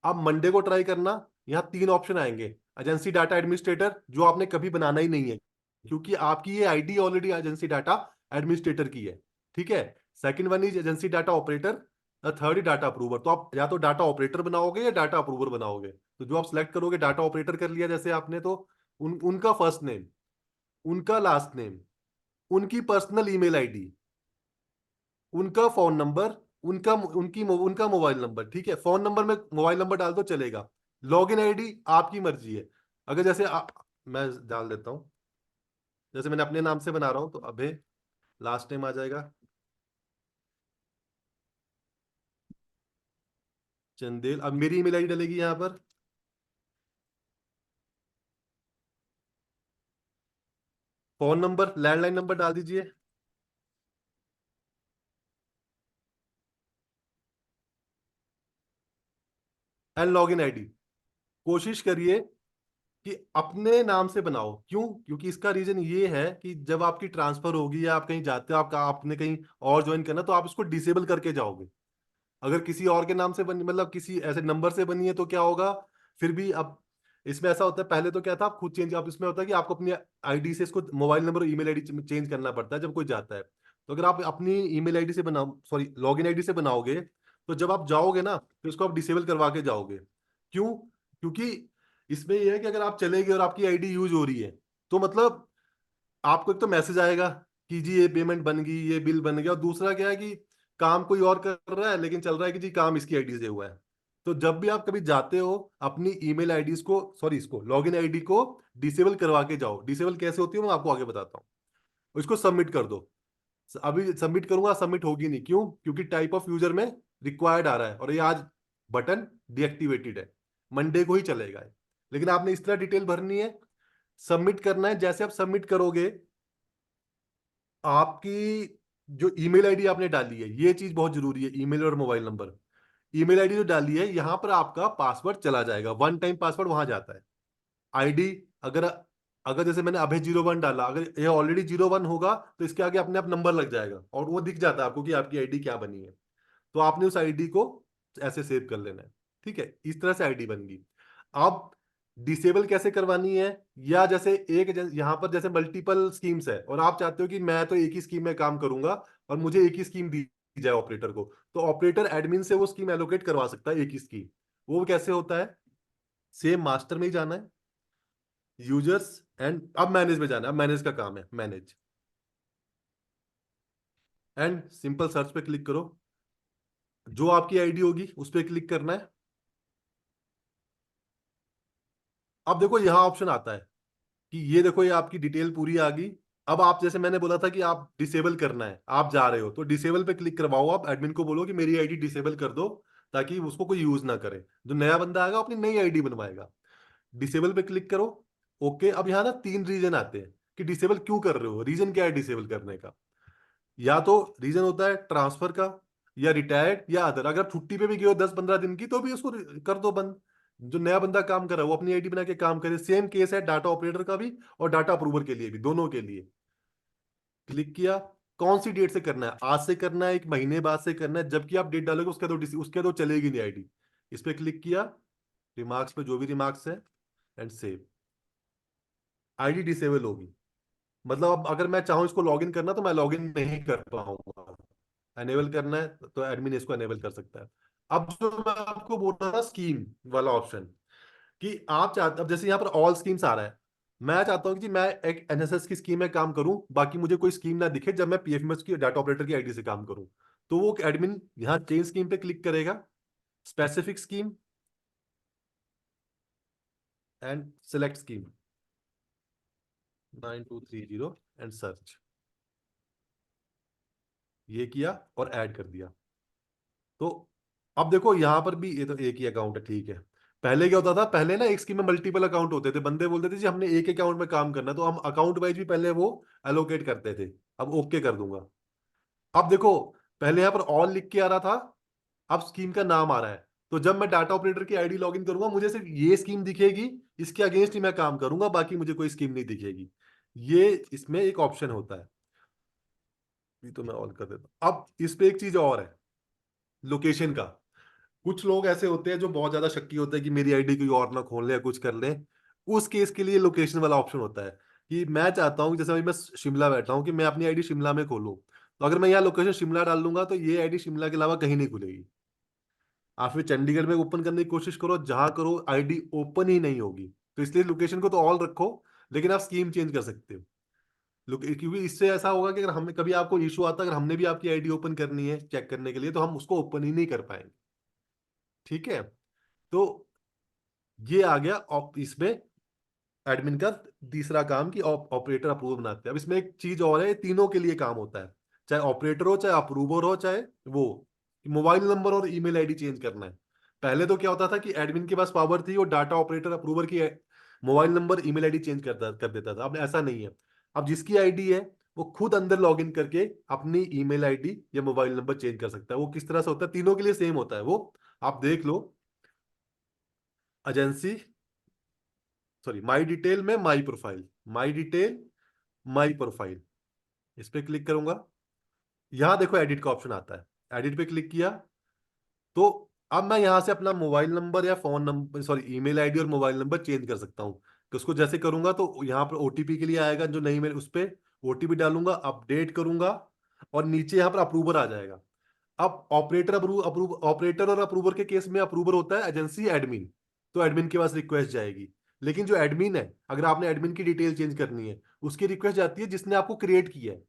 B: आप मंडे को ट्राई करना, यहाँ 3 ऑप्शन आएंगे। एजेंसी डाटा एडमिनिस्ट्रेटर, जो आपने कभी बनाना ही नहीं है क्योंकि आपकी ये ID already agency data administrator की है, ठीक है। Second one is agency data operator, third is data approver. तो आप या तो डाटा ऑपरेटर बनाओगे या डाटा अप्रूवर बनाओगे। तो जो आप सिलेक्ट करोगे, डाटा ऑपरेटर कर लिया जैसे आपने, तो उनका फर्स्ट नेम, उनका लास्ट नेम, उनकी पर्सनल ईमेल आईडी, उनका फोन नंबर, उनका मोबाइल नंबर, ठीक है। फोन नंबर में मोबाइल नंबर डाल दो चलेगा। लॉगिन आईडी आपकी मर्जी है। अगर जैसे मैं डाल देता हूँ, जैसे मैंने अपने नाम से बना रहा हूँ तो अभय, लास्ट नेम आ जाएगा चंदेल। अब मेरी ईमेल आईडी डलेगी यहाँ पर, फोन नंबर, लैंडलाइन नंबर डाल दीजिए, एंड लॉगिन आईडी। कोशिश करिए कि अपने नाम से बनाओ। क्यों, क्योंकि इसका रीजन ये है कि जब आपकी ट्रांसफर होगी या आप कहीं जाते हो, आपका आपने कहीं और ज्वाइन करना, तो आप इसको डिसेबल करके जाओगे। अगर किसी और के नाम से बनी, मतलब किसी ऐसे नंबर से बनी है तो क्या होगा, फिर भी अब इसमें ऐसा होता है, पहले तो क्या था आप खुद चेंज, अब इसमें होता है कि आपको अपनी आईडी से इसको मोबाइल नंबर और ईमेल आईडी चेंज करना पड़ता है जब कोई जाता है। तो अगर आप अपनी ईमेल आईडी से बनाओ, सॉरी लॉगिन आईडी से बनाओगे, तो जब आप जाओगे ना तो इसको आप डिसेबल करवा के जाओगे। क्यों, क्योंकि इसमें यह है कि अगर आप चले गए और आपकी आईडी यूज हो रही है, तो मतलब आपको एक तो मैसेज आएगा कि जी ये पेमेंट बन गई, ये बिल बन गया, और दूसरा क्या है कि काम कोई और कर रहा है लेकिन चल रहा है कि जी काम इसकी आईडी से हुआ है। तो जब भी आप कभी जाते हो, अपनी ईमेल आईडीज को, सॉरी इसको लॉगिन आईडी को डिसेबल करवा के जाओ। डिसेबल कैसे होती है मैं आपको आगे बताता हूँ। इसको सबमिट कर दो। अभी सबमिट करूंगा, सबमिट होगी नहीं, क्यों, क्योंकि टाइप ऑफ यूजर में रिक्वायर्ड आ रहा है और ये आज बटन डीएक्टिवेटेड है, मंडे को ही चलेगा ये। लेकिन आपने इस तरह डिटेल भरनी है, सबमिट करना है। जैसे आप सबमिट करोगे, आपकी जो ईमेल आईडी आपने डाली है, ये चीज बहुत जरूरी है, ईमेल और मोबाइल नंबर। ईमेल आईडी जो डाली है, यहां पर आपका पासवर्ड चला जाएगा, वन टाइम पासवर्ड वहां जाता है। आईडी, अगर अगर जैसे मैंने अभय 01 डाला, अगर ये ऑलरेडी 01 होगा तो इसके आगे अपने आप नंबर लग जाएगा और वो दिख जाता है आपको कि आपकी आईडी क्या बनी है। तो आपने उस आईडी को ऐसे सेव कर लेना है, ठीक है। इस तरह से आईडी बन गई। अब डिसेबल कैसे करवानी है, या जैसे यहाँ पर जैसे मल्टीपल स्कीम्स है और आप चाहते हो कि मैं तो एक ही स्कीम में काम करूंगा और मुझे एक ही स्कीम दी जाए ऑपरेटर को, तो ऑपरेटर एडमिन से वो स्कीम एलोकेट करवा सकता है, एक ही स्कीम। वो कैसे होता है, सेम मास्टर में ही जाना है, यूजर्स एंड अब मैनेज में जाना है। अब मैनेज का काम है, मैनेज एंड सिंपल सर्च पे क्लिक करो। जो आपकी आईडी होगी उस पर क्लिक करना है। अब देखो यहाँ ऑप्शन आता है कि ये देखो, ये आपकी डिटेल पूरी आ गई। अब आप, जैसे मैंने बोला था कि आप डिसेबल करना है, आप जा रहे हो तो डिसेबल पे क्लिक करवाओ। आप एडमिन को बोलो कि मेरी आईडी डिसेबल कर दो, ताकि उसको कोई यूज ना करे। जो नया बंदा आएगा अपनी नई आईडी बनवाएगा। डिसेबल पे क्लिक करो। ओके, अब यहाँ ना 3 रीजन आते हैं कि डिसेबल क्यों कर रहे हो, रीजन क्या है डिसेबल करने का। या तो रीजन होता है ट्रांसफर का, या रिटायर्ड, या अदर। अगर छुट्टी पे भी गए हो 10-15 दिन की, तो भी उसको कर दो बंद। जो नया बंदा काम कर रहा है वो अपनी आईडी बना के काम करे। सेम केस है डाटा ऑपरेटर का भी और डाटा अप्रूवर के लिए भी, दोनों के लिए। क्लिक किया। कौन सी डेट से करना है, आज से करना है, 1 महीने बाद से करना है, जबकि आप डेट डालोगे उसके तो चलेगी नहीं आईडी। इस पे क्लिक किया, रिमार्क्स पे जो भी रिमार्क्स है, एंड सेव। आईडी डिसेबल होगी। मतलब अब अगर मैं चाहूँ इसको लॉगिन करना तो मैं लॉगिन नहीं कर पाऊंगा। एनेबल करना है तो एडमिन इसको एनेबल कर सकता है। अब जो मैं आपको बोल रहा था स्कीम वाला ऑप्शन, कि आप चाहते, अब जैसे यहाँ पर ऑल स्कीम्स आ रहा है, मैं चाहता हूँ कि मैं एक एनएसएस की स्कीम में काम करूं, बाकी मुझे कोई स्कीम ना दिखे जब मैं पीएफएमएस की डाटा ऑपरेटर की आईडी से काम करूं। तो वो एडमिन यहाँ चेंज स्कीम पे क्लिक करेगा, specific scheme and select scheme 9230 and search, ये किया और ऐड कर दिया। तो अब देखो यहाँ पर भी ये तो एक ही अकाउंट है, ठीक है। पहले क्या होता था, पहले ना एक स्कीम में मल्टीपल अकाउंट होते थे, बंदे बोलते थे जी हमने एक अकाउंट में काम करना है, तो हम अकाउंट वाइज भी पहले वो एलोकेट करते थे। अब ओके कर दूंगा। अब देखो, पहले यहाँ पर ऑल लिख के आ रहा था, अब स्कीम का नाम आ रहा है। तो जब मैं डाटा ऑपरेटर की आईडी लॉगिन करूंगा, मुझे सिर्फ ये स्कीम दिखेगी, इसके अगेंस्ट ही मैं काम करूंगा, बाकी मुझे कोई स्कीम नहीं दिखेगी। ये इसमें एक ऑप्शन होता है। ये तो मैं ऑल कर देता हूं। अब इस पे एक चीज और है, लोकेशन का। कुछ लोग ऐसे होते हैं जो बहुत ज्यादा शक्की होते हैं कि मेरी आईडी कोई और ना खोल ले या कुछ कर ले। उस केस के लिए लोकेशन वाला ऑप्शन होता है कि मैं चाहता हूँ, जैसे अभी मैं शिमला बैठा हूँ, कि मैं अपनी आईडी शिमला में खोलूँ। तो अगर मैं यहाँ लोकेशन शिमला डाल लूंगा तो ये आईडी शिमला के अलावा कहीं नहीं खुलेगी। आप फिर चंडीगढ़ में ओपन करने की कोशिश करो, जहां करो आईडी ओपन ही नहीं होगी। तो इसलिए लोकेशन को तो ऑल रखो, लेकिन आप स्कीम चेंज कर सकते हो। क्योंकि इससे ऐसा होगा कि अगर हमें कभी आपको इशू आता है, अगर हमने भी आपकी आईडी ओपन करनी है चेक करने के लिए, तो हम उसको ओपन ही नहीं कर पाएंगे। ठीक है। तो ये आ गया इसमें एडमिन का तीसरा काम कि ऑपरेटर अप्रूवर बनाते हैं। अब इसमें एक चीज और है, ये तीनों के लिए काम होता है, चाहे ऑपरेटर हो, चाहे अप्रूवर हो, चाहे वो मोबाइल नंबर और ईमेल आईडी चेंज करना है। पहले तो क्या होता था कि एडमिन के पास पावर थी, वो डाटा ऑपरेटर अप्रूवर की mobile number email ID change कर देता था। अब ऐसा नहीं है। अब जिसकी आईडी है वो खुद अंदर लॉग इन करके अपनी ईमेल आईडी या मोबाइल नंबर चेंज कर सकता है। वो किस तरह से होता है, तीनों के लिए सेम होता है वो। आप देख लो, एजेंसी, सॉरी, माई डिटेल में my profile, my detail, my profile, इस पे क्लिक करूंगा। यहां देखो एडिट का ऑप्शन आता है, एडिट पे क्लिक किया तो अब मैं यहां से अपना मोबाइल नंबर या phone number, sorry, email ID और मोबाइल नंबर चेंज कर सकता हूं। तो उसको जैसे करूंगा तो यहाँ पर ओटीपी के लिए आएगा, जो नहीं, मेरे उस पर ओटीपी डालूंगा, अपडेट करूंगा, और नीचे यहाँ पर अप्रूवर आ जाएगा। अब ऑपरेटर और अप्रूवर के केस में अप्रूवर होता है एजेंसी एडमिन, तो एडमिन के पास रिक्वेस्ट जाएगी। लेकिन जो एडमिन है, अगर आपने एडमिन की डिटेल चेंज करनी है, उसकी रिक्वेस्ट जाती है जिसने आपको क्रिएट किया है,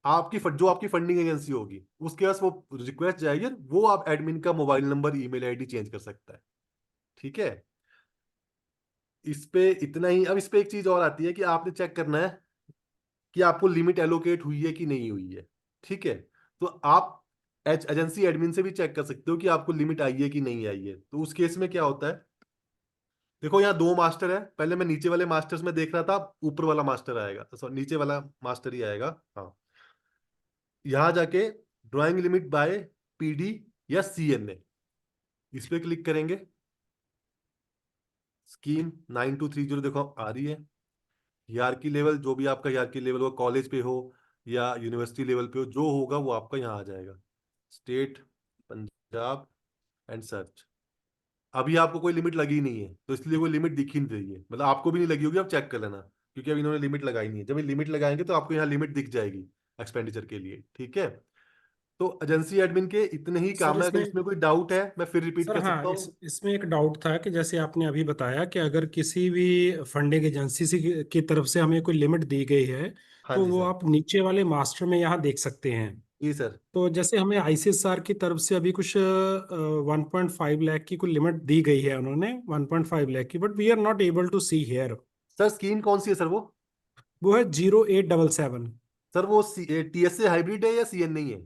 B: जो आपकी फंडिंग एजेंसी होगी, उसके पास वो रिक्वेस्ट जाएगी, और वो आप एडमिन का mobile number email ID change कर सकता है। ठीक है। इस पे इतना ही। अब इस पे एक चीज और आती है कि आपने चेक करना है कि आपको लिमिट एलोकेट हुई है कि नहीं हुई है। ठीक है। तो आप एजेंसी एडमिन से भी चेक कर सकते हो कि आपको लिमिट आई है कि नहीं आई है। तो उस केस में क्या होता है, देखो यहाँ दो मास्टर है, पहले मैं नीचे वाले मास्टर्स में देख रहा था, ऊपर वाला मास्टर आएगा, सॉरी नीचे वाला मास्टर ही आएगा। हाँ, यहाँ जाके ड्राइंग लिमिट बाय पीडी या सीएनए, इस पे क्लिक करेंगे। स्कीम 9230 देखो आ रही है। हियरार्की लेवल, जो भी आपका हियरार्की लेवल हो, कॉलेज पे हो या यूनिवर्सिटी लेवल पे हो, जो होगा वो आपका यहाँ आ जाएगा। State, Punjab and search. अभी आपको कोई लिमिट लगी नहीं है, तो इसलिए कोई लिमिट दिख ही नहीं रही है, मतलब आपको भी नहीं लगी होगी, आप चेक कर लेना, क्योंकि अभी इन्होंने लिमिट लगाई नहीं है। जब ये लिमिट लगाएंगे तो आपको यहाँ लिमिट दिख जाएगी एक्सपेंडिचर के लिए। ठीक है। तो एजेंसी एडमिन के इतने ही
C: सर
B: काम है। अगर
C: इसमें
B: इसमें कोई डाउट है मैं फिर रिपीट
C: सर
B: कर
C: हाँ,
B: सकता हूँ।
C: इसमें एक डाउट था कि जैसे आपने अभी बताया कि अगर किसी भी फंडिंग एजेंसी से की तरफ से हमें कोई लिमिट दी गई है,
B: हाँ
C: तो
B: जी
C: वो
B: सर।
C: आप नीचे वाले मास्टर में यहाँ देख सकते हैं।
B: जी सर।
C: तो जैसे हमें आईसीएसआर की तरफ से अभी कुछ 1.5 लाख की कोई लिमिट दी गई है, उन्होंने 1.5 लाख की, but we are not able to see here.
B: Sir scheme कौन सी है सर वो?
C: वो है 0877।
B: सर वो टीएसए हाइब्रिड है या सीएन नहीं है?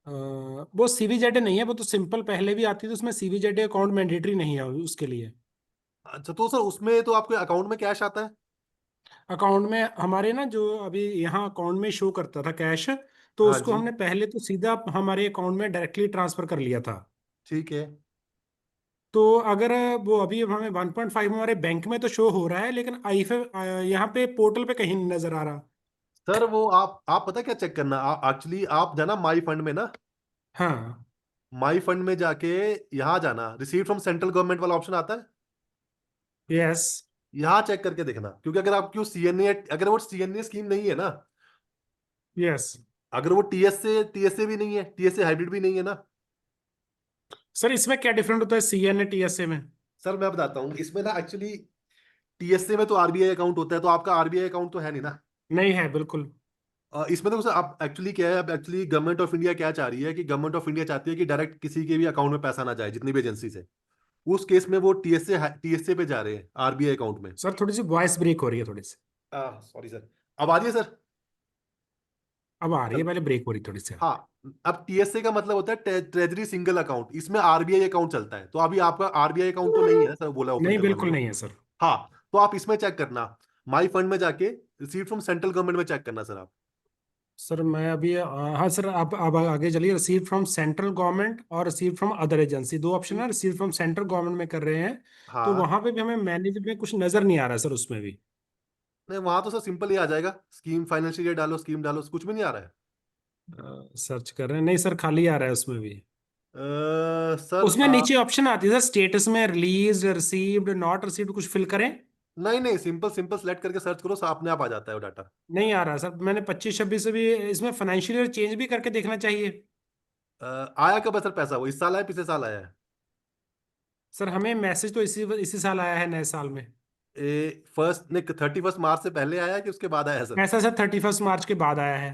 C: वो सीवीजेड नहीं है, वो तो सिंपल पहले भी आती थी, उसमें सीवीजेड अकाउंट मैंडेटरी नहीं है उसके लिए।
B: अच्छा, तो सर उसमें तो आपके अकाउंट में कैश आता है?
C: अकाउंट में हमारे ना, जो अभी यहाँ अकाउंट में शो करता था कैश, तो
B: हाँ
C: उसको
B: जी।
C: हमने पहले तो सीधा हमारे अकाउंट में डायरेक्टली ट्रांसफर कर लिया था।
B: ठीक है।
C: तो अगर वो अभी हमें 1.5 हमारे बैंक में तो शो हो रहा है, लेकिन आई यहाँ पे पोर्टल पे कहीं नहीं नजर आ रहा।
B: सर वो आप पता क्या चेक करना, एक्चुअली आप जाना माई फंड में ना,
C: हाँ।
B: माई फंड में जाके यहाँ जाना, रिसीव फ्रॉम सेंट्रल गवर्नमेंट वाला ऑप्शन आता है,
C: यस।
B: यहाँ चेक करके देखना। क्योंकि अगर आपकी सीएनए, अगर वो सीएनए स्कीम नहीं है ना,
C: यस
B: अगर वो टीएसए भी नहीं है, टीएसए हाइब्रिड भी नहीं है ना।
C: सर, इसमें क्या डिफरेंट होता है सीएनए टीएसए में?
B: सर मैं बताता हूँ, इसमें ना एक्चुअली टीएसए में तो आरबीआई अकाउंट होता है, तो आपका आरबीआई अकाउंट तो है नहीं ना।
C: नहीं है बिल्कुल।
B: इसमें तो सर अब एक्चुअली क्या है, अब एक्चुअली गवर्नमेंट ऑफ इंडिया क्या चाह रही है कि गवर्नमेंट ऑफ इंडिया चाहती है कि डायरेक्ट किसी के भी अकाउंट में पैसा ना जाए, जितनी भी एजेंसी से। उस केस में वो टीएसए पे जा रहे हैं, आरबीआई अकाउंट में।
C: सर थोड़ी सी वॉइस ब्रेक हो रही है थोड़ी सी।
B: सॉरी सर, अब आ रही है सर।
C: अब आ रही है, पहले ब्रेक हो रही थोड़ी सी।
B: हाँ, अब टीएसए का मतलब होता है ट्रेजरी सिंगल अकाउंट, इसमें आरबीआई अकाउंट चलता है। तो अभी आपका आरबीआई अकाउंट तो नहीं है सर, बोला ओपन
C: नहीं
B: करवाने
C: बिल्कुल
B: को।
C: नहीं है सर।
B: हाँ, तो आप इसमें चेक करना, माई फंड में जाके रिसीव फ्रॉम सेंट्रल गवर्नमेंट में चेक करना सर आप।
C: सर मैं अभी हाँ सर, आप आगे चलिए। रिसीव फ्रॉम सेंट्रल गवर्नमेंट और रिसीव फ्रॉम अदर एजेंसी, दो ऑप्शन है। रिसीव फ्रॉम सेंट्रल गवर्नमेंट में कर रहे हैं, तो
B: हाँ,
C: वहां पे भी हमें मैनेज में कुछ नजर नहीं आ रहा सर उसमें भी।
B: नहीं वहां तो सर सिंपल ही आ जाएगा, स्कीम फाइनेंशियल डालो, स्कीम डालो, कुछ भी नहीं आ रहा है।
C: सर्च कर रहे हैं, नहीं सर खाली आ रहा है उसमें भी।
B: सर
C: उसमें नीचे ऑप्शन आती है सर, स्टेटस में रिलीज, रिसीव्ड, नॉट रिसीव्ड, कुछ फिल करें।
B: नहीं नहीं, सिंपल सिंपल सेलेक्ट करके सर्च करो, अपने आप आ जाता है वो डाटा।
C: नहीं आ रहा सर, मैंने 25-26 से भी इसमें फाइनेंशियल ईयर चेंज भी करके देखना चाहिए।
B: आया कब है सर पैसा, वो इस साल आया पिछले साल आया है?
C: सर हमें मैसेज तो इसी इसी साल आया है, नए साल में।
B: फर्स्ट ने 31 मार्च से पहले आया है कि उसके बाद आया है सर?
C: ऐसा सर 31 मार्च के बाद आया है।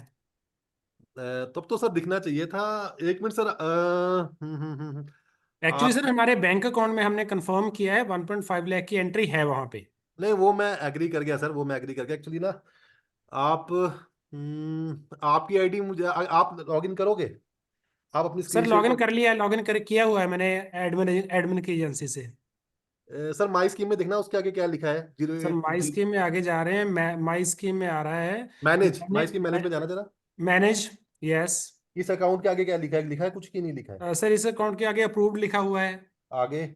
B: तब तो सर दिखना चाहिए था। एक मिनट सर,
C: एक्चुअली सर
B: आप,
C: हमारे बैंक अकाउंट में हमने कंफर्म किया है, 1.5 लाख की एंट्री है वहां पे।
B: नहीं वो मैं एग्री कर गया सर, वो मैं एग्री कर गया एक्चुअली ना। आप आपकी आईडी मुझे आप लॉगिन करोगे? आप अपनी
C: सर
B: स्क्रीन शेयर
C: लॉगिन
B: कर।
C: कर लिया, लॉगिन कर किया हुआ है मैंने, एडमिन एडमिन की एजेंसी से।
B: सर माई स्कीम में देखना उसके आगे क्या लिखा है, zero
C: sir
B: at
C: my scheme में आगे जा रहे हैं, माई स्कीम में आ रहा है।
B: मैनेज,
C: मैंने
B: माई स्कीम मैनेज में जाना जरा।
C: Manage, yes.
B: इस अकाउंट के आगे क्या लिखा है, लिखा है कुछ की नहीं लिखा है?
C: सर इस अकाउंट के आगे अप्रूव्ड लिखा हुआ है।
B: आगे?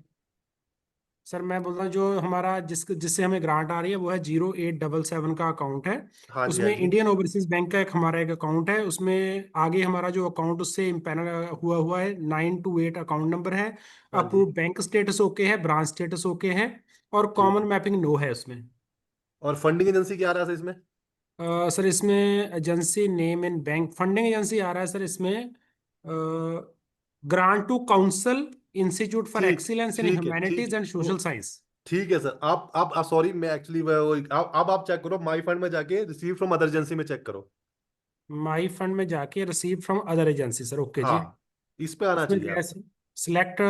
C: सर मैं बोल रहा हूँ, जो हमारा जिससे हमें ग्रांट आ रही है वो है 0877 का अकाउंट है।
B: हाँ जी, हाँ
C: उसमें
B: जी,
C: इंडियन ओवरसीज बैंक का एक हमारा एक अकाउंट है, उसमें आगे हमारा जो अकाउंट उससे इम्पैनल हुआ हुआ है 928 अकाउंट नंबर है।
B: हाँ जी।
C: अप्रूव बैंक स्टेटस ओके है, ब्रांच स्टेटस ओके है, और
B: ठीक
C: कॉमन
B: है।
C: मैपिंग नो है उसमें।
B: और फंडिंग एजेंसी क्या आ रहा है सर इसमें?
C: सर इसमें agency name in bank funding agency आ रहा है सर इसमें, grant to council institute for
B: ठीक,
C: एक्सीलेंस इन
B: ठीक है, ठीक
C: ह्यूमैनिटीज एंड
B: वो
C: सोशल साइंस।
B: ठीक है सर। आप सॉरी, मैं एक्चुअली अब आप चेक करो, माई फंड में जाके रिसीव फ्रॉम अदर एजेंसी में चेक करो।
C: माई फंड में जाके receive from other agency, sir okay जी।
B: हाँ, इस पे आना
C: इसमें
B: चाहिए
C: क्या
B: आप।
C: है? सिलेक्ट,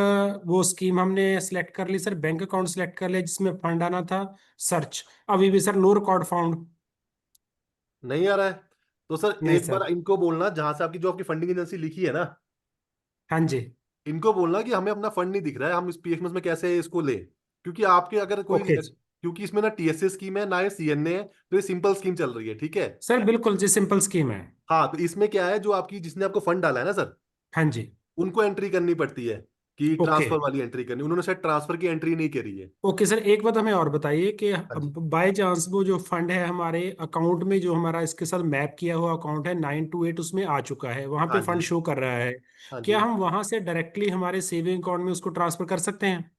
C: वो स्कीम हमने सिलेक्ट कर ली सर, बैंक अकाउंट सिलेक्ट कर लिया जिसमें फंड आना था। सर्च, अभी भी सर नो रिकॉर्ड फाउंड।
B: नहीं आ रहा है? तो सर
C: नहीं
B: एक
C: सर।
B: बार इनको बोलना, जहां से आपकी जो आपकी फंडिंग एजेंसी लिखी है ना,
C: हाँ जी।
B: इनको बोलना कि हमें अपना फंड नहीं दिख रहा है, हम इस पीएफएमएस में कैसे इसको लें। क्योंकि आपके अगर कोई,
C: ओके
B: क्योंकि इसमें ना टीएसए स्कीम है ना ये सीएनए है, तो ये सिंपल स्कीम चल रही है, ठीक है।
C: सर, बिल्कुल जी सिंपल स्कीम है।
B: हाँ, तो इसमें क्या है, जो आपकी जिसने आपको फंड डाला है ना सर,
C: हाँ जी।
B: उनको एंट्री करनी पड़ती है, कि
C: ओके।
B: ट्रांसफर वाली एंट्री करनी, उन्होंने शायद ट्रांसफर की एंट्री नहीं करी है।
C: ओके सर, एक बात हमें और बताइए कि
B: हाँ जी,
C: बाय चांस वो जो फंड है हमारे अकाउंट में, जो हमारा इसके साथ मैप किया हुआ अकाउंट है 928, उसमें आ चुका है, वहां पे
B: हाँ
C: फंड
B: जी,
C: शो कर रहा है।
B: हाँ
C: क्या
B: जी।
C: हम वहां से डायरेक्टली हमारे सेविंग अकाउंट में उसको ट्रांसफर कर सकते हैं?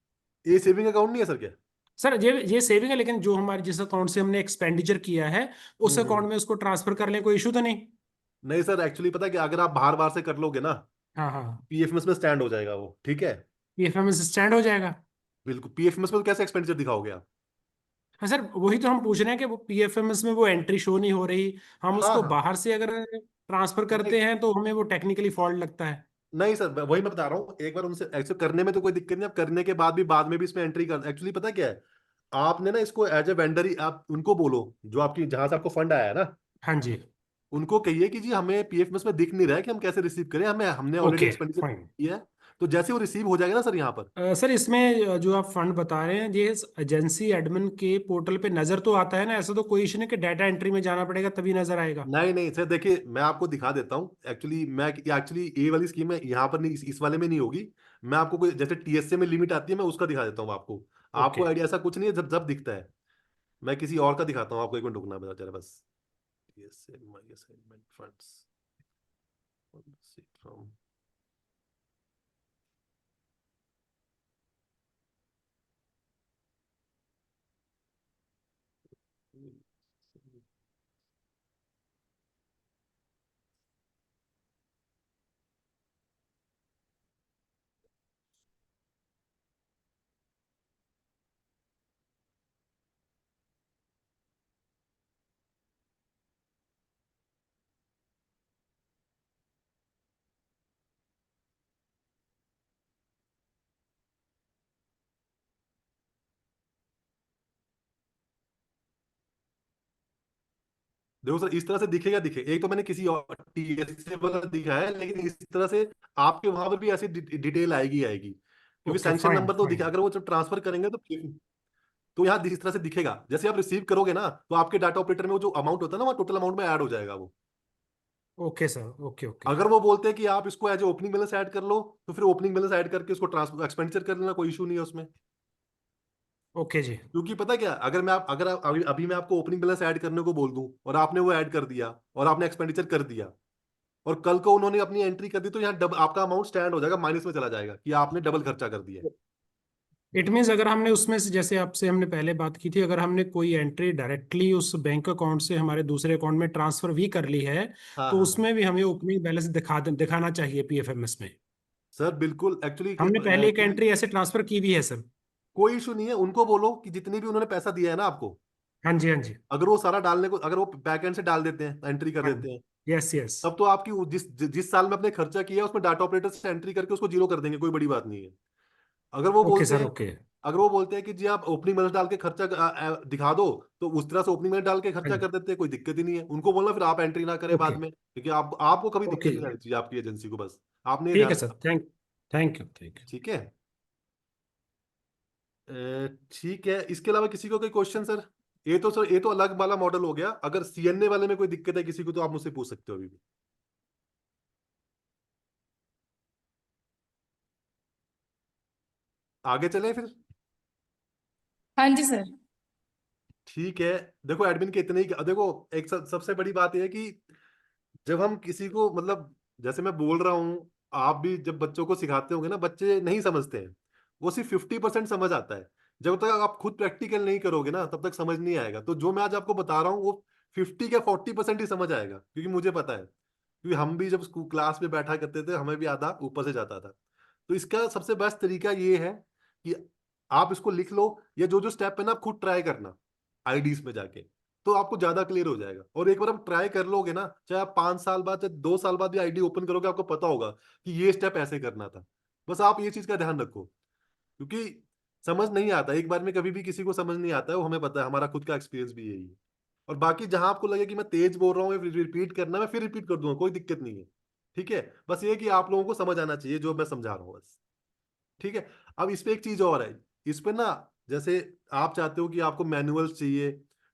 B: ये सेविंग अकाउंट नहीं है सर क्या?
C: सर ये सेविंग है, लेकिन जो हमारे जिस अकाउंट से हमने एक्सपेंडिचर किया है उस
B: हम्म।
C: अकाउंट में उसको ट्रांसफर कर लें, कोई इशू तो नहीं?
B: नहीं सर, एक्चुअली पता है कि अगर आप बाहर बाहर से कर लोगे ना,
C: हाँ हाँ।
B: पीएफएमएस में स्टैंड हो जाएगा वो, ठीक है।
C: पीएफएम से स्टैंड हो जाएगा?
B: बिल्कुल, पीएफएमएस में तो कैसे एक्सपेंडिचर दिखाओगे आप?
C: हाँ सर, वही तो हम पूछ रहे हैं कि वो पीएफएमएस में वो एंट्री शो नहीं हो रही। हम
B: हाँ
C: उसको
B: हाँ।
C: बाहर से अगर ट्रांसफर
B: नहीं
C: करते हैं तो हमें वो टेक्निकली फॉल्ट लगता है।
B: नहीं सर, वही मैं बता रहा हूँ, एक बार उनसे ऐसे करने में तो कोई दिक्कत नहीं, आप करने के बाद भी बाद में भी इसमें एंट्री कर, एक्चुअली पता क्या है, आपने ना इसको एज ए वेंडर ही आप उनको बोलो, जो आपकी जहां से आपको फंड आया है ना,
C: हाँ जी।
B: उनको कहिए कि जी हमें पीएफएमएस में दिख नहीं रहा है कि हम कैसे रिसीव करें, हमें हमने ऑलरेडी
C: ओके
B: एक्सपेंडिचर
C: फाइन।
B: किया है। तो जैसे वो रिसीव हो जाएगा ना सर यहाँ पर।
C: सर इसमें जो आप फंड बता रहे हैं, ये एजेंसी एडमिन के पोर्टल पे नजर तो आता है ना? ऐसा तो कोई इशू नहीं कि डाटा एंट्री में जाना पड़ेगा तभी नजर आएगा?
B: नहीं नहीं सर, देखिए मैं आपको दिखा देता हूँ, एक्चुअली ये वाली स्कीम है यहाँ पर नहीं, इस वाले में नहीं होगी। मैं आपको कोई जैसे टीएसए में लिमिट आती है, मैं उसका दिखा देता हूँ आपको। आपको
C: ओके।
B: आइडिया ऐसा कुछ नहीं है, जब जब दिखता है। मैं किसी और का दिखाता हूँ आपको, एक मिनट रुकना बता जरा बस। TSA my assignment funds from, देखो सर, इस तरह से दिखेगा, दिखे एक तो मैंने किसी और टीएसए वाला दिखा है, लेकिन इस तरह से आपके वहां पर भी ऐसी डिटेल आएगी आएगी, क्योंकि
C: ओके,
B: सैंक्शन
C: फाइन
B: नंबर तो दिखा,
C: फाइन।
B: अगर वो जब ट्रांसफर करेंगे तो यहाँ इस तरह से दिखेगा। जैसे आप रिसीव करोगे ना, तो आपके डाटा ऑपरेटर में वो जो अमाउंट होता है ना, वो टोटल अमाउंट में ऐड हो जाएगा वो।
C: Okay sir, okay okay.
B: अगर वो बोलते हैं कि आप इसको as a opening balance add कर लो, तो फिर ओपनिंग बैलेंस ऐड करके उसको ट्रांसफर एक्सपेंडिचर कर लेना, कोई इशू नहीं है उसमें।
C: ओके जी।
B: क्योंकि पता क्या, अगर अभी अभी मैं आपको ओपनिंग बैलेंस ऐड करने को बोल दूं और आपने वो ऐड कर दिया और आपने एक्सपेंडिचर कर दिया, और कल को उन्होंने अपनी एंट्री कर दी, तो यहाँ डब आपका अमाउंट स्टैंड हो जाएगा, माइनस में चला जाएगा कि आपने डबल खर्चा कर दिया है।
C: इट मीन्स अगर हमने उसमें से, जैसे आपसे हमने पहले बात की थी, अगर हमने कोई एंट्री डायरेक्टली उस बैंक अकाउंट से हमारे दूसरे अकाउंट में ट्रांसफर भी कर ली है,
B: हाँ
C: तो
B: हाँ हाँ
C: उसमें भी हमें ओपनिंग बैलेंस दिखाना चाहिए पीएफएमएस में।
B: सर, बिल्कुल। एक्चुअली
C: हमने पहले एक
B: एक्चुअली
C: एंट्री ऐसे ट्रांसफर की भी है सर।
B: कोई इशू नहीं है, उनको बोलो कि जितनी भी उन्होंने पैसा दिया है ना आपको,
C: हाँ जी, हाँ जी।
B: अगर वो सारा डालने को, अगर वो बैक एंड से डाल देते हैं, एंट्री कर
C: हाँ।
B: देते हैं,
C: यस यस।
B: तब तो आपकी जिस जिस साल में आपने खर्चा किया है उसमें डाटा ऑपरेटर से एंट्री करके उसको जीरो कर देंगे, कोई बड़ी बात नहीं है। अगर वो
C: ओके
B: बोलते
C: सर,
B: हैं
C: ओके।
B: अगर वो बोलते हैं कि जी आप ओपनिंग बैलेंस डाल के खर्चा दिखा दो, तो उस तरह से ओपनिंग बैलेंस डाल के
C: हाँ
B: खर्चा
C: जी।
B: कर देते हैं, कोई दिक्कत ही नहीं है। उनको बोलना फिर आप एंट्री ना करें
C: ओके
B: बाद में, क्योंकि आपको कभी
C: ओके
B: दिक्कत नहीं
C: जी।
B: आनी चाहिए आपकी एजेंसी को, बस आपने ये
C: ठीक है
B: ध्यान
C: सर,
B: रखना।
C: Thank you thank you.
B: ठीक है। ठीक है, इसके अलावा किसी को कोई क्वेश्चन सर? ये तो सर, ये तो अलग वाला मॉडल हो गया। अगर सीएनए वाले में कोई दिक्कत है किसी को, तो आप मुझसे पूछ सकते हो अभी भी। आगे चलें फिर?
A: हाँ जी सर।
B: ठीक है। देखो एडमिन के इतने ही, देखो एक सबसे बड़ी बात यह है कि जब हम किसी को, मतलब जैसे मैं बोल रहा हूँ, आप भी जब बच्चों को सिखाते होंगे ना, बच्चे नहीं समझते हैं, वो सिर्फ 50% समझ आता है। जब तक आप खुद प्रैक्टिकल नहीं करोगे ना, तब तक समझ नहीं आएगा। तो जो मैं आज आपको बता रहा हूँ, वो 50 या 40% ही समझ आएगा, क्योंकि मुझे पता है, क्योंकि हम भी जब स्कूल क्लास में बैठा करते थे, हमें भी आधा ऊपर से जाता था। तो इसका सबसे बेस्ट तरीका ये है कि आप इसको लिख लो, या जो जो स्टेप है ना, आप खुद ट्राई करना आईडीज में जाके, तो आपको ज्यादा क्लियर हो जाएगा। और एक बार आप ट्राई कर लोगे ना, चाहे आप 5 साल बाद, चाहे 2 साल बाद भी आईडी ओपन करोगे, आपको पता होगा कि ये स्टेप ऐसे करना था। बस आप ये चीज का ध्यान रखो, क्योंकि समझ नहीं आता एक बार में, कभी भी किसी को समझ नहीं आता है, वो हमें पता है, हमारा खुद का एक्सपीरियंस भी यही है। और बाकी जहां आपको लगे कि मैं तेज बोल रहा हूँ, रिपीट करना, मैं फिर रिपीट कर दूंगा, कोई दिक्कत नहीं है। ठीक है, बस ये कि आप लोगों को समझ आना चाहिए जो मैं समझा रहा हूँ, बस। ठीक है। अब इस पे एक चीज और है, इस पे ना, जैसे आप चाहते हो कि आपको मैनुअल चाहिए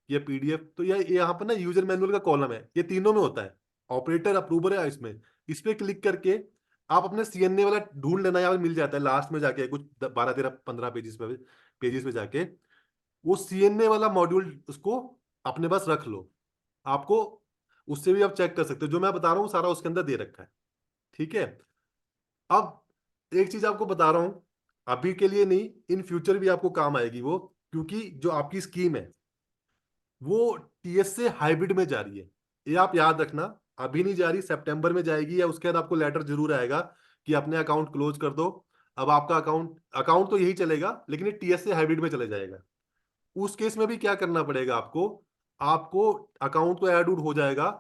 B: या पीडीएफ, तो यह यहाँ पर ना यूजर मैनुअल का कॉलम है, ये तीनों में होता है। ऑपरेटर अप्रूवर है इसमें, इस पे क्लिक करके आप अपने सीएनए वाला ढूंढ लेना, यहाँ पे मिल जाता है लास्ट में जाके, कुछ 12 13 15 पेजेस पे जाके वो सीएनए वाला मॉड्यूल उसको अपने पास रख लो। आपको उससे भी आप चेक कर सकते हो, जो मैं बता रहा हूँ सारा उसके अंदर दे रखा है। ठीक है। अब एक चीज आपको बता रहा हूं, अभी के लिए नहीं, इन फ्यूचर भी आपको काम आएगी वो, क्योंकि जो आपकी स्कीम है वो टीएस से हाइब्रिड में जा रही है। ये आप याद रखना, अभी नहीं जा रही, सितंबर में जाएगी, या उसके बाद आपको लेटर जरूर आएगा कि अपने अकाउंट क्लोज कर दो। अब आपका अकाउंट अकाउंट तो यही चलेगा, लेकिन ये टीएस से हाइब्रिड में चले जाएगा। उस केस में भी क्या करना पड़ेगा आपको, आपको अकाउंट तो ऐड उड हो जाएगा,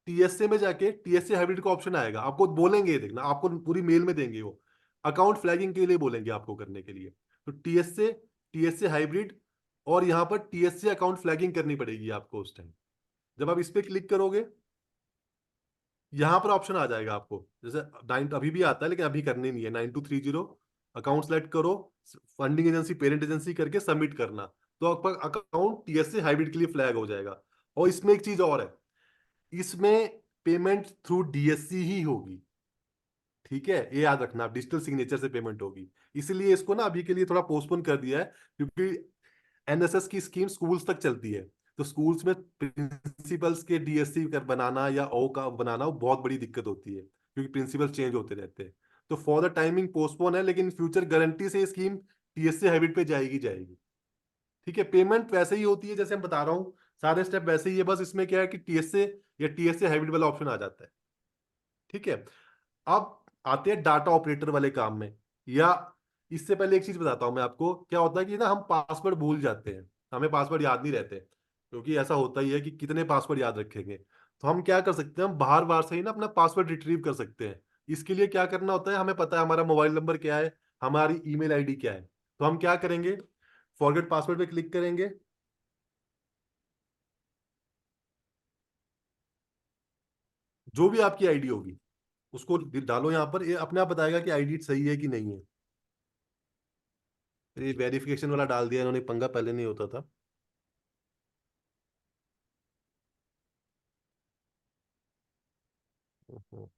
B: टीएसए में जाके टीएसए हाइब्रिड का ऑप्शन आएगा, आपको बोलेंगे, ये देखना, आपको पूरी मेल में देंगे वो, अकाउंट फ्लैगिंग के लिए बोलेंगे आपको करने के लिए। तो टीएसए टीएसए हाइब्रिड, और यहाँ पर टीएसए अकाउंट फ्लैगिंग करनी पड़ेगी आपको उस टाइम। जब आप इस पे क्लिक करोगे, यहाँ पर ऑप्शन आ जाएगा आपको, जैसे 9 अभी भी आता है, लेकिन अभी करनी नहीं है, 9230 अकाउंट सेलेक्ट करो, फंडिंग एजेंसी पेरेंट एजेंसी करके सबमिट करना, तो आपका अकाउंट टीएसए हाइब्रिड के लिए फ्लैग हो जाएगा। और इसमें एक चीज और है, इसमें पेमेंट थ्रू डीएससी ही होगी। ठीक है, ये याद रखना, डिजिटल सिग्नेचर से पेमेंट होगी। इसलिए इसको ना अभी के लिए थोड़ा पोस्टपोन कर दिया है, क्योंकि एनएसएस की स्कीम स्कूल्स तक चलती है, तो स्कूल्स में प्रिंसिपल्स के डीएससी कर बनाना या ओ का बनाना, वो बहुत बड़ी दिक्कत होती है, क्योंकि प्रिंसिपल चेंज होते रहते हैं। तो फॉर द टाइमिंग पोस्टपोन है, लेकिन फ्यूचर गारंटी से ये स्कीम टीएससी हैबिट पे जाएगी जाएगी। ठीक है, पेमेंट वैसे ही होती है जैसे मैं बता रहा हूँ, सारे स्टेप वैसे ही है, बस इसमें क्या है कि टीएसए या टीएसए हैबिट वाला ऑप्शन आ जाता है। ठीक है। अब आते हैं डाटा ऑपरेटर वाले काम में, या इससे पहले एक चीज बताता हूं मैं आपको, क्या होता है कि ना हम पासवर्ड भूल जाते हैं, हमें पासवर्ड याद नहीं रहते, क्योंकि ऐसा होता ही है कि कितने पासवर्ड याद रखेंगे। तो हम क्या कर सकते हैं, हम बाहर बाहर से ही ना अपना पासवर्ड रिट्रीव कर सकते हैं। इसके लिए क्या करना होता है, हमें पता है हमारा मोबाइल नंबर क्या है, हमारी ईमेल आईडी क्या है। तो हम क्या करेंगे, फॉरगेट पासवर्ड पे क्लिक करेंगे, जो भी आपकी आईडी होगी उसको डालो यहाँ पर, ये अपने आप बताएगा कि आईडी सही है कि नहीं है। ये वेरिफिकेशन वाला डाल दिया इन्होंने, पंगा पहले नहीं होता था। हम्म।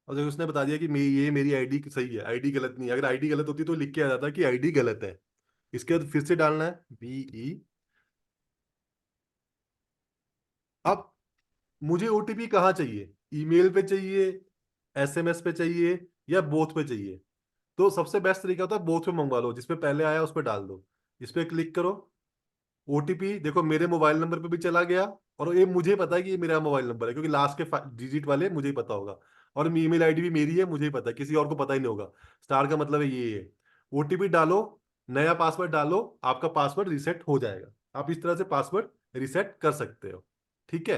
B: और देखो उसने बता दिया कि ये मेरी आईडी सही है, आईडी गलत नहीं है। अगर आईडी गलत होती तो लिख के आ जाता कि आईडी गलत है। इसके बाद फिर से डालना है BE। अब मुझे ओटीपी कहाँ चाहिए? ईमेल पे चाहिए, SMS पे चाहिए, या बोथ पे चाहिए? तो सबसे बेस्ट तरीका होता है बोथ पे मंगवा लो, जिसपे पहले आया उस पर डाल दो। इस पे क्लिक करो। ओटीपी देखो मेरे मोबाइल नंबर पे भी चला गया, और ये मुझे पता है कि ये मेरा मोबाइल नंबर है क्योंकि लास्ट के डिजिट वाले मुझे ही पता होगा। और ईमेल आईडी भी मेरी है, मुझे ही पता है, किसी और को पता ही नहीं होगा। स्टार का मतलब है ये है। ओटीपी डालो, नया पासवर्ड डालो, आपका पासवर्ड रिसेट हो जाएगा। आप इस तरह से पासवर्ड रिसेट कर सकते हो। ठीक है।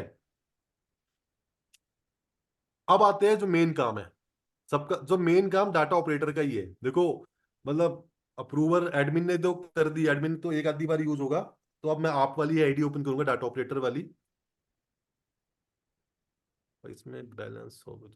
B: अब आते हैं जो मेन काम है सबका, जो मेन काम डाटा ऑपरेटर का ही है। देखो मतलब अप्रूवर एडमिन ने तो कर दी, एडमिन तो एक आधी बार यूज होगा। तो अब मैं आप वाली आईडी ओपन करूंगा, डाटा ऑपरेटर वाली। और इसमें बैलेंस होगा।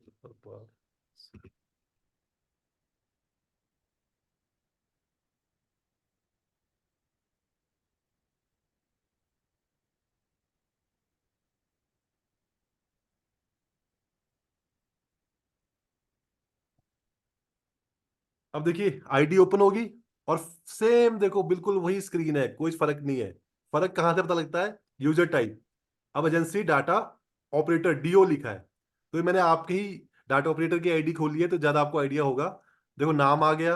B: अब देखिए आईडी ओपन होगी, और सेम देखो बिल्कुल वही स्क्रीन है, कोई फर्क नहीं है। फर्क कहां से पता लगता है? User type. अब एजेंसी डाटा ऑपरेटर DO लिखा है, तो ये मैंने आपके ही डाटा ऑपरेटर की आईडी खोली है तो ज्यादा आपको आइडिया होगा। देखो नाम आ गया।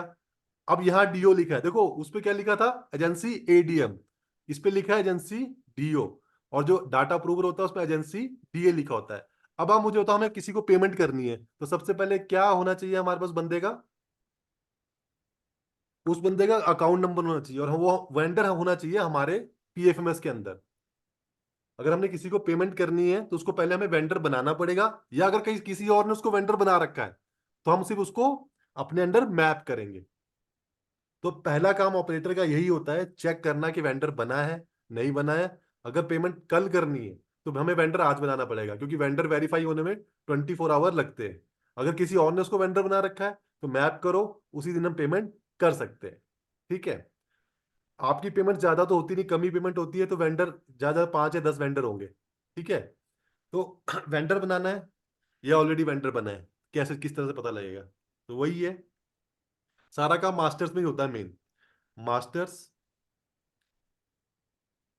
B: अब यहाँ DO लिखा है, देखो उस पे क्या लिखा था? Agency ADM। इस पे लिखा है एजेंसी DO। और जो डाटा अप्रूवर होता है उसमें एजेंसी DA लिखा होता है। अब आप मुझे बताओ, हमें किसी को पेमेंट करनी है तो सबसे पहले क्या होना चाहिए हमारे पास बंदे का? उस बंदे का अकाउंट नंबर होना चाहिए, और वो वेंडर होना चाहिए हमारे PFMS के अंदर। अगर हमने किसी को पेमेंट करनी है तो उसको पहले हमें वेंडर बनाना पड़ेगा, या अगर कहीं किसी और ने उसको वेंडर बना रखा है तो हम सिर्फ उसको अपने अंडर मैप करेंगे। तो पहला काम ऑपरेटर का यही होता है, चेक करना कि वेंडर बना है नहीं बना है। अगर पेमेंट कल करनी है तो हमें वेंडर आज बनाना पड़ेगा, क्योंकि वेंडर वेरीफाई होने में 24 आवर लगते हैं। अगर किसी और ने उसको वेंडर बना रखा है तो मैप करो, उसी दिन हम पेमेंट कर सकते हैं। ठीक है। आपकी पेमेंट ज्यादा तो होती नहीं, कमी पेमेंट होती है, तो वेंडर ज्यादा 5 या 10 वेंडर होंगे। ठीक है। तो वेंडर बनाना है, या ऑलरेडी वेंडर बना है, कैसे किस तरह से पता लगेगा? तो वही है, सारा काम मास्टर्स में ही होता है मेन। मास्टर्स।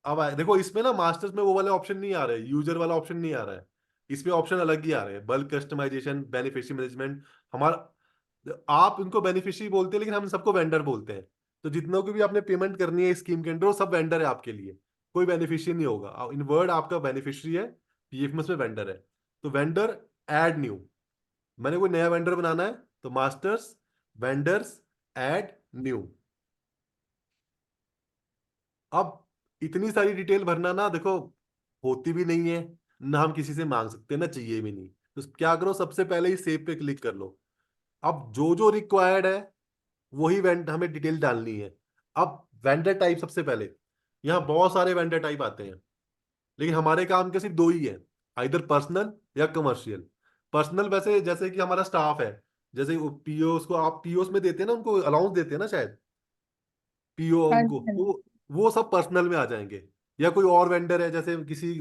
B: अब देखो इसमें ना मास्टर्स में वो वाले ऑप्शन नहीं आ रहे, यूजर वाला ऑप्शन नहीं आ रहा है। इसमें ऑप्शन अलग ही आ रहे हैं, बल्क कस्टमाइजेशन, बेनिफिशियरी मैनेजमेंट। हमारा आप इनको बेनिफिशियरी बोलते हैं लेकिन हम सबको वेंडर बोलते हैं। तो जितनों की भी आपने पेमेंट करनी है स्कीम के अंडर, वो सब वेंडर है आपके लिए। कोई बेनिफिशियरी नहीं होगा, इन वर्ड आपका बेनिफिशियरी है, PFMS में वेंडर है। तो वेंडर, ऐड न्यू। मैंने कोई नया वेंडर बनाना है तो मास्टर्स, वेंडर्स, ऐड न्यू। अब इतनी सारी डिटेल भरना ना देखो होती भी नहीं है, ना हम किसी से मांग सकते, ना चाहिए भी नहीं। तो क्या करो, सबसे पहले ही सेव पे क्लिक कर लो। अब जो जो रिक्वायर्ड है वही वेंड हमें डिटेल डालनी है। अब वेंडर टाइप सबसे पहले, यहाँ बहुत सारे वेंडर टाइप आते हैं, लेकिन हमारे काम के सिर्फ दो ही है, आइदर पर्सनल या कमर्शियल। पर्सनल वैसे जैसे कि हमारा स्टाफ है, जैसे POs को आप POs में देते हैं ना, उनको अलाउंस देते हैं ना शायद, PO
A: हाँ
B: उनको,
A: जी, हाँ
B: तो
A: जी।
B: वो सब पर्सनल में आ जाएंगे। या कोई और वेंडर है, जैसे किसी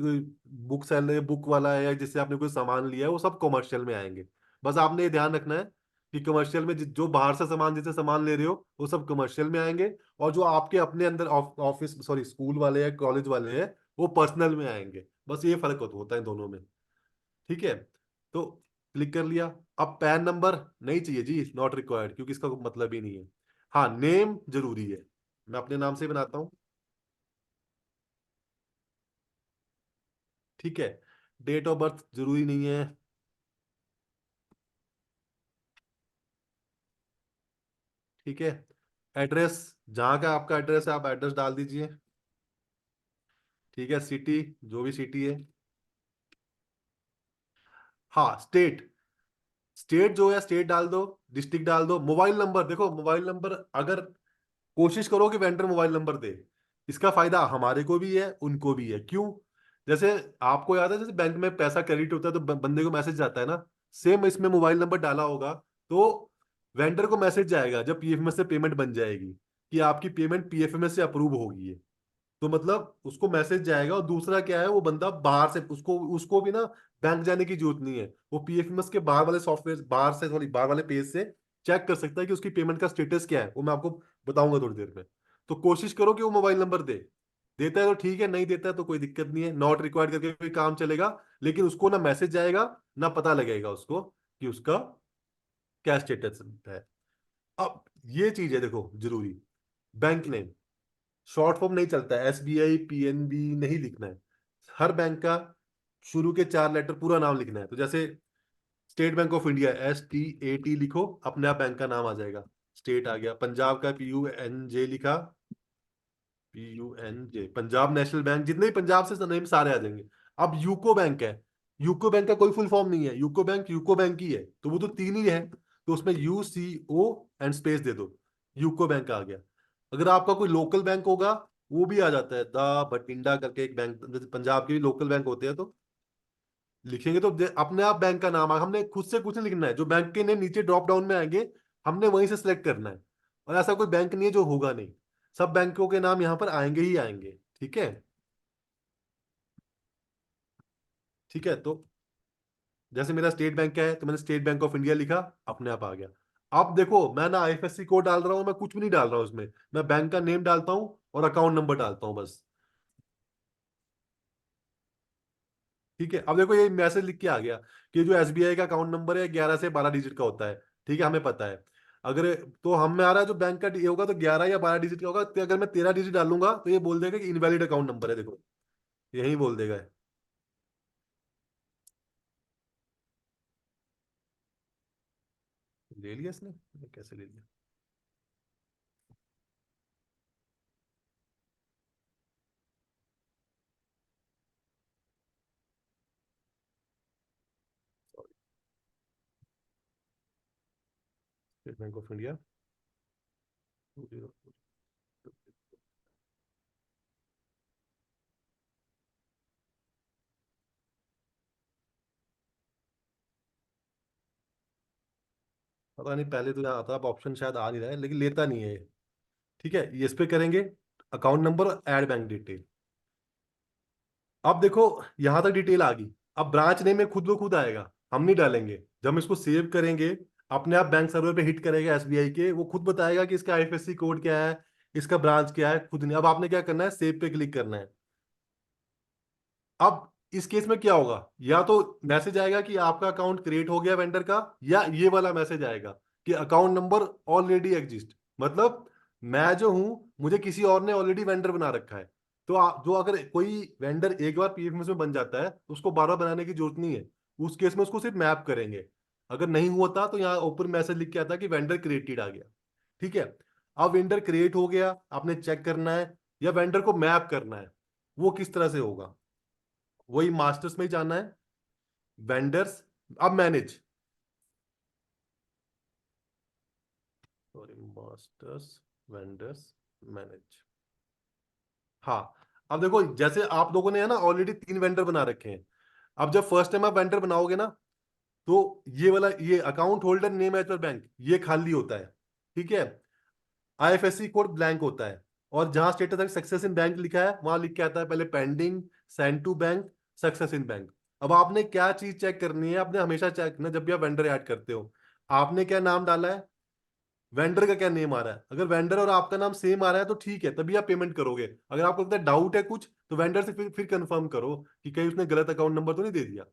B: बुक सेलर, बुक वाला है, या जिससे आपने कोई सामान लिया है, वो सब कमर्शियल में आएंगे। बस आपने ये ध्यान रखना है कि कमर्शियल में जो बाहर से सामान, जिससे सामान ले रहे हो, वो सब कमर्शियल में आएंगे। और जो आपके अपने अंदर ऑफिस, सॉरी स्कूल वाले या कॉलेज वाले हैं, वो पर्सनल में आएंगे। बस ये फर्क होता है दोनों में। ठीक है। तो क्लिक कर लिया। अब पैन नंबर नहीं चाहिए जी, नॉट रिक्वायर्ड, क्योंकि इसका कोई मतलब ही नहीं है। हाँ नेम जरूरी है, मैं अपने नाम से ही बनाता हूँ। ठीक है। डेट ऑफ बर्थ जरूरी नहीं है। ठीक है। एड्रेस, जहाँ का आपका एड्रेस है आप एड्रेस डाल दीजिए। ठीक है, सिटी, जो भी सिटी है। हाँ, स्टेट, स्टेट जो है स्टेट डाल दो, डिस्ट्रिक्ट डाल दो। मोबाइल नंबर, देखो मोबाइल नंबर अगर कोशिश करो कि वेंडर मोबाइल नंबर दे, इसका फायदा हमारे को भी है उनको भी है। क्यों? जैसे आपको याद है, जैसे बैंक में पैसा क्रेडिट होता है तो बंदे को मैसेज जाता है ना, सेम इसमें मोबाइल नंबर डाला होगा तो वेंडर को मैसेज जाएगा जब पीएफएमएस से पेमेंट बन जाएगी कि आपकी पेमेंट पीएफएमएस से अप्रूव होगी है। तो मतलब उसको मैसेज जाएगा। और दूसरा क्या है, वो बंदा बाहर से, उसको उसको भी ना बैंक जाने की जरूरत नहीं है। वो पीएफएमएस के बाहर वाले सॉफ्टवेयर, बाहर से, सॉरी, बाहर वाले पेज से चेक कर सकता है कि उसकी पेमेंट का स्टेटस क्या है। वो मैं आपको बताऊंगा थोड़ी देर में। तो कोशिश करो कि वो मोबाइल नंबर दे। देता है तो ठीक है, नहीं देता है तो कोई दिक्कत नहीं है, नॉट रिक्वायर्ड करके भी काम चलेगा। लेकिन उसको ना मैसेज जाएगा ना पता लगेगा उसको कि उसका क्या स्टेटस है। अब ये चीज है देखो जरूरी, बैंक नेम शॉर्ट फॉर्म नहीं चलता है, एसबीआई पीएनबी नहीं लिखना है। हर बैंक का शुरू के 4 लेटर पूरा नाम लिखना है। तो जैसे state bank of India, STAT लिखो, अपने आप बैंक का नाम आ जाएगा, स्टेट आ गया। पंजाब का PUNJ लिखा, PUNJ, पंजाब नेशनल बैंक, जितने भी पंजाब से नेम सारे आ जाएंगे। अब यूको बैंक है, यूको बैंक का कोई फुल फॉर्म नहीं है, यूको बैंक ही है, तो वो तो 3 ही है, तो उसमें UCO एंड स्पेस दे दो, यूको बैंक आ गया। अगर आपका कोई लोकल बैंक होगा, वो भी आ जाता है, द बठिंडा करके एक बैंक, जैसे पंजाब के भी लोकल बैंक होते हैं, तो लिखेंगे तो अपने आप बैंक का नाम आ, हमने खुद से कुछ नहीं लिखना है, जो बैंक के नेम नीचे ड्रॉप डाउन में आएंगे हमने वहीं से सिलेक्ट करना है। और ऐसा कोई बैंक नहीं है जो होगा नहीं, सब बैंकों के नाम यहाँ पर आएंगे ही आएंगे। ठीक है, ठीक है। तो जैसे मेरा स्टेट बैंक का है तो मैंने स्टेट बैंक ऑफ इंडिया लिखा, अपने आप आ गया। अब देखो मैं ना IFSC कोड डाल रहा हूँ, मैं कुछ भी नहीं डाल रहा हूँ उसमें, मैं बैंक का नेम डालता हूँ और अकाउंट नंबर डालता हूँ बस। ठीक है, अब देखो ये मैसेज लिख के आ गया कि जो SBI का अकाउंट नंबर है 11 से 12 डिजिट का होता है। ठीक है, हमें पता है। अगर तो हम में आ रहा है जो बैंक का ये होगा तो 11 या 12 डिजिट का होगा, तो अगर मैं 13 डिजिट डालूंगा तो ये बोल देगा कि इनवैलिड अकाउंट नंबर है, देखो यही बोल देगा। ले लिया इसने, ये कैसे ले लिया? स्टेट बैंक ऑफ इंडिया, पता नहीं, पहले तो यहाँ आता, अब ऑप्शन शायद आ नहीं रहा है, लेकिन लेता नहीं है ये। ठीक है, ये इस पे करेंगे अकाउंट नंबर और ऐड बैंक डिटेल। अब देखो यहां तक डिटेल आ गई। अब ब्रांच नेम में खुद ब खुद आएगा, हम नहीं डालेंगे। जब हम इसको सेव करेंगे, अपने आप बैंक सर्वर पे हिट करेगा SBI के, वो खुद बताएगा कि इसका IFSC कोड क्या है, इसका ब्रांच क्या है, खुद नहीं। अब आपने क्या करना है, सेव पे क्लिक करना है। अब इस केस में क्या होगा, या तो मैसेज आएगा कि आपका अकाउंट क्रिएट हो गया वेंडर का, या ये वाला मैसेज आएगा कि अकाउंट नंबर ऑलरेडी एग्जिस्ट। मतलब मैं जो हूं, मुझे किसी और ने ऑलरेडी वेंडर बना रखा है। तो जो अगर कोई वेंडर एक बार पीएफएमएस में बन जाता है तो उसको बार बार बनाने की जरूरत नहीं है। उस केस में उसको सिर्फ मैप करेंगे। अगर नहीं होता तो यहाँ ऊपर मैसेज लिख के आता कि वेंडर क्रिएटेड आ गया। ठीक है, अब वेंडर क्रिएट हो गया, आपने चेक करना है या वेंडर को मैप करना है, वो किस तरह से होगा, वही मास्टर्स में ही जाना है, वेंडर्स। अब manage, sorry, masters, vendors, manage. हाँ, अब देखो जैसे आप लोगों ने है ना ऑलरेडी 3 वेंडर बना रखे हैं। अब जब फर्स्ट टाइम आप वेंडर बनाओगे ना, तो ये वाला, ये account holder name as per bank, ये खाली होता है। ठीक है, IFSC कोड ब्लैंक होता है, और जहां स्टेटस सक्सेस इन बैंक लिखा है वहां लिख के आता है पहले pending, send to bank, success in bank. अब आपने क्या चीज चेक करनी है, आपने हमेशा चेक करना जब भी आप वेंडर ऐड करते हो, आपने क्या नाम डाला है, वेंडर का क्या नेम आ रहा है। अगर वेंडर और आपका नाम सेम आ रहा है तो ठीक है, तभी आप पेमेंट करोगे। अगर आपको लगता है डाउट है कुछ, तो वेंडर से फिर कंफर्म करो कि कहीं उसने गलत अकाउंट नंबर तो नहीं दे दिया।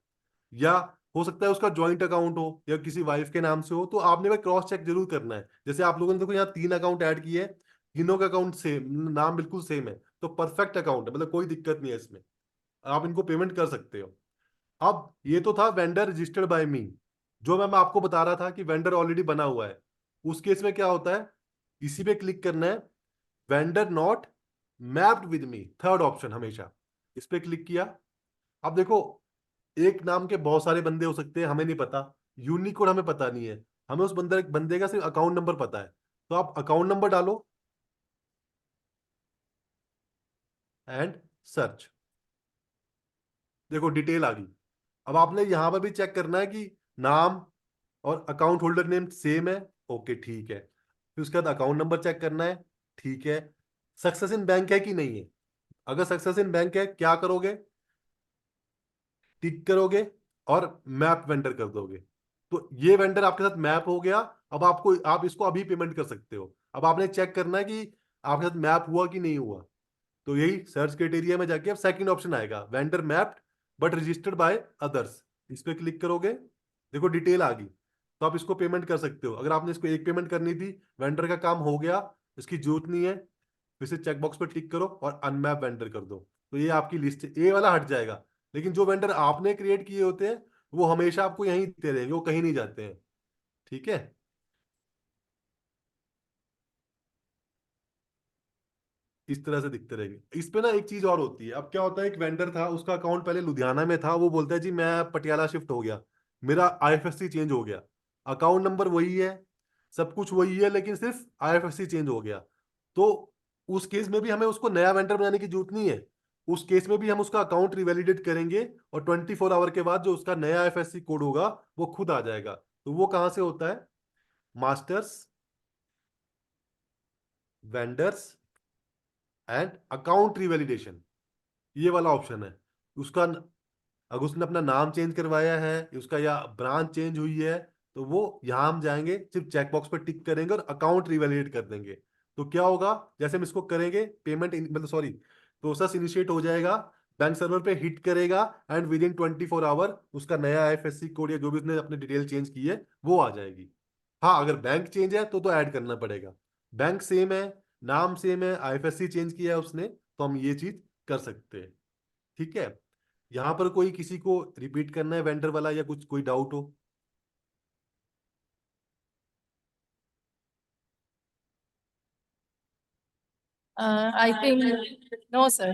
B: या हो सकता है उसका जॉइंट अकाउंट हो या किसी वाइफ के नाम से हो, तो आपने वह क्रॉस चेक जरूर करना है। जैसे आप लोगों ने देखो यहाँ 3 अकाउंट ऐड किए, तीनों का अकाउंट सेम, नाम बिल्कुल सेम है, तो परफेक्ट अकाउंट है, मतलब कोई दिक्कत नहीं है इसमें, आप इनको पेमेंट कर सकते हो। अब ये तो था वेंडर रजिस्टर्ड बाय मी, जो मैं आपको बता रहा था कि वेंडर ऑलरेडी बना हुआ है। उस केस में क्या होता है, इसी पे क्लिक करना है, vendor not mapped with me, third option हमेशा। इस पे क्लिक किया। अब देखो, एक नाम के बहुत सारे बंदे हो सकते हैं, हमें नहीं पता, यूनिक कोड हमें पता नहीं है, हमें उस बंदे बंदे का सिर्फ अकाउंट नंबर पता है। तो आप अकाउंट नंबर डालो एंड सर्च। देखो डिटेल आ गई। अब आपने यहां पर भी चेक करना है कि नाम और अकाउंट होल्डर नेम सेम है। ओके ठीक है। फिर उसके बाद अकाउंट नंबर चेक करना है। ठीक है। सक्सेस इन बैंक है कि नहीं है। अगर सक्सेस इन बैंक है, क्या करोगे, टिक करोगे और मैप वेंडर कर दोगे। तो ये वेंडर आपके साथ मैप हो गया। अब आपको, आप इसको अभी पेमेंट कर सकते हो। अब आपने चेक करना है कि आपके साथ मैप हुआ कि नहीं हुआ। तो यही सर्च क्राइटेरिया में जाके अब सेकंड ऑप्शन आएगा, vendor mapped but registered by others. इस पे क्लिक करोगे, देखो डिटेल आ गई। तो आप इसको पेमेंट कर सकते हो। अगर आपने इसको एक पेमेंट करनी थी, वेंडर का काम हो गया, इसकी जरूरत नहीं है, फिर से चेकबॉक्स पर टिक करो और अनमैप वेंडर कर दो। तो ये आपकी लिस्ट, ए वाला हट जाएगा। लेकिन जो वेंडर आपने क्रिएट किए होते हैं वो हमेशा आपको यहीं देते रहेंगे, वो कहीं नहीं जाते हैं। ठीक है। इस तरह से दिखते रहेंगे। इस पे ना एक चीज और होती है। अब क्या होता है, एक वेंडर था, उसका अकाउंट पहले लुधियाना में था, वो बोलता है जी मैं पटियाला शिफ्ट हो गया, मेरा आईएफएससी चेंज हो गया, अकाउंट नंबर वही है, सब कुछ वही है, लेकिन सिर्फ आईएफएससी चेंज हो गया। तो उस केस में भी हमें उसको नया वेंडर बनाने की जरूरत नहीं है। उस केस में भी हम उसका अकाउंट रिवैलिडेट करेंगे और 24 आवर के बाद जो उसका नया आईएफएससी कोड होगा वो खुद आ जाएगा। तो वो कहाँ से होता है, मास्टर्स, वेंडर्स एंड अकाउंट रिवैलिडेशन, ये वाला ऑप्शन है उसका। अगर उसने अपना नाम चेंज करवाया है, उसका या ब्रांच चेंज हुई है, तो वो यहाँ हम जाएंगे, सिर्फ चेकबॉक्स पर टिक करेंगे और अकाउंट रिवैलिडेट कर देंगे। तो क्या होगा, जैसे हम इसको करेंगे, पेमेंट मतलब सॉरी, प्रोसेस इनिशिएट हो जाएगा, बैंक सर्वर पे हिट करेगा एंड विद इन 24 आवर उसका नया आईएफएससी कोड या जो भी उसने अपनी डिटेल चेंज की है वो आ जाएगी। हाँ, अगर बैंक चेंज है तो ऐड करना पड़ेगा। बैंक सेम है, नाम सेम है, आईएफएससी चेंज किया है उसने, तो हम ये चीज कर सकते हैं। ठीक है। यहां पर कोई किसी को रिपीट करना है वेंडर वाला या कुछ कोई डाउट हो।
A: I think no, sir.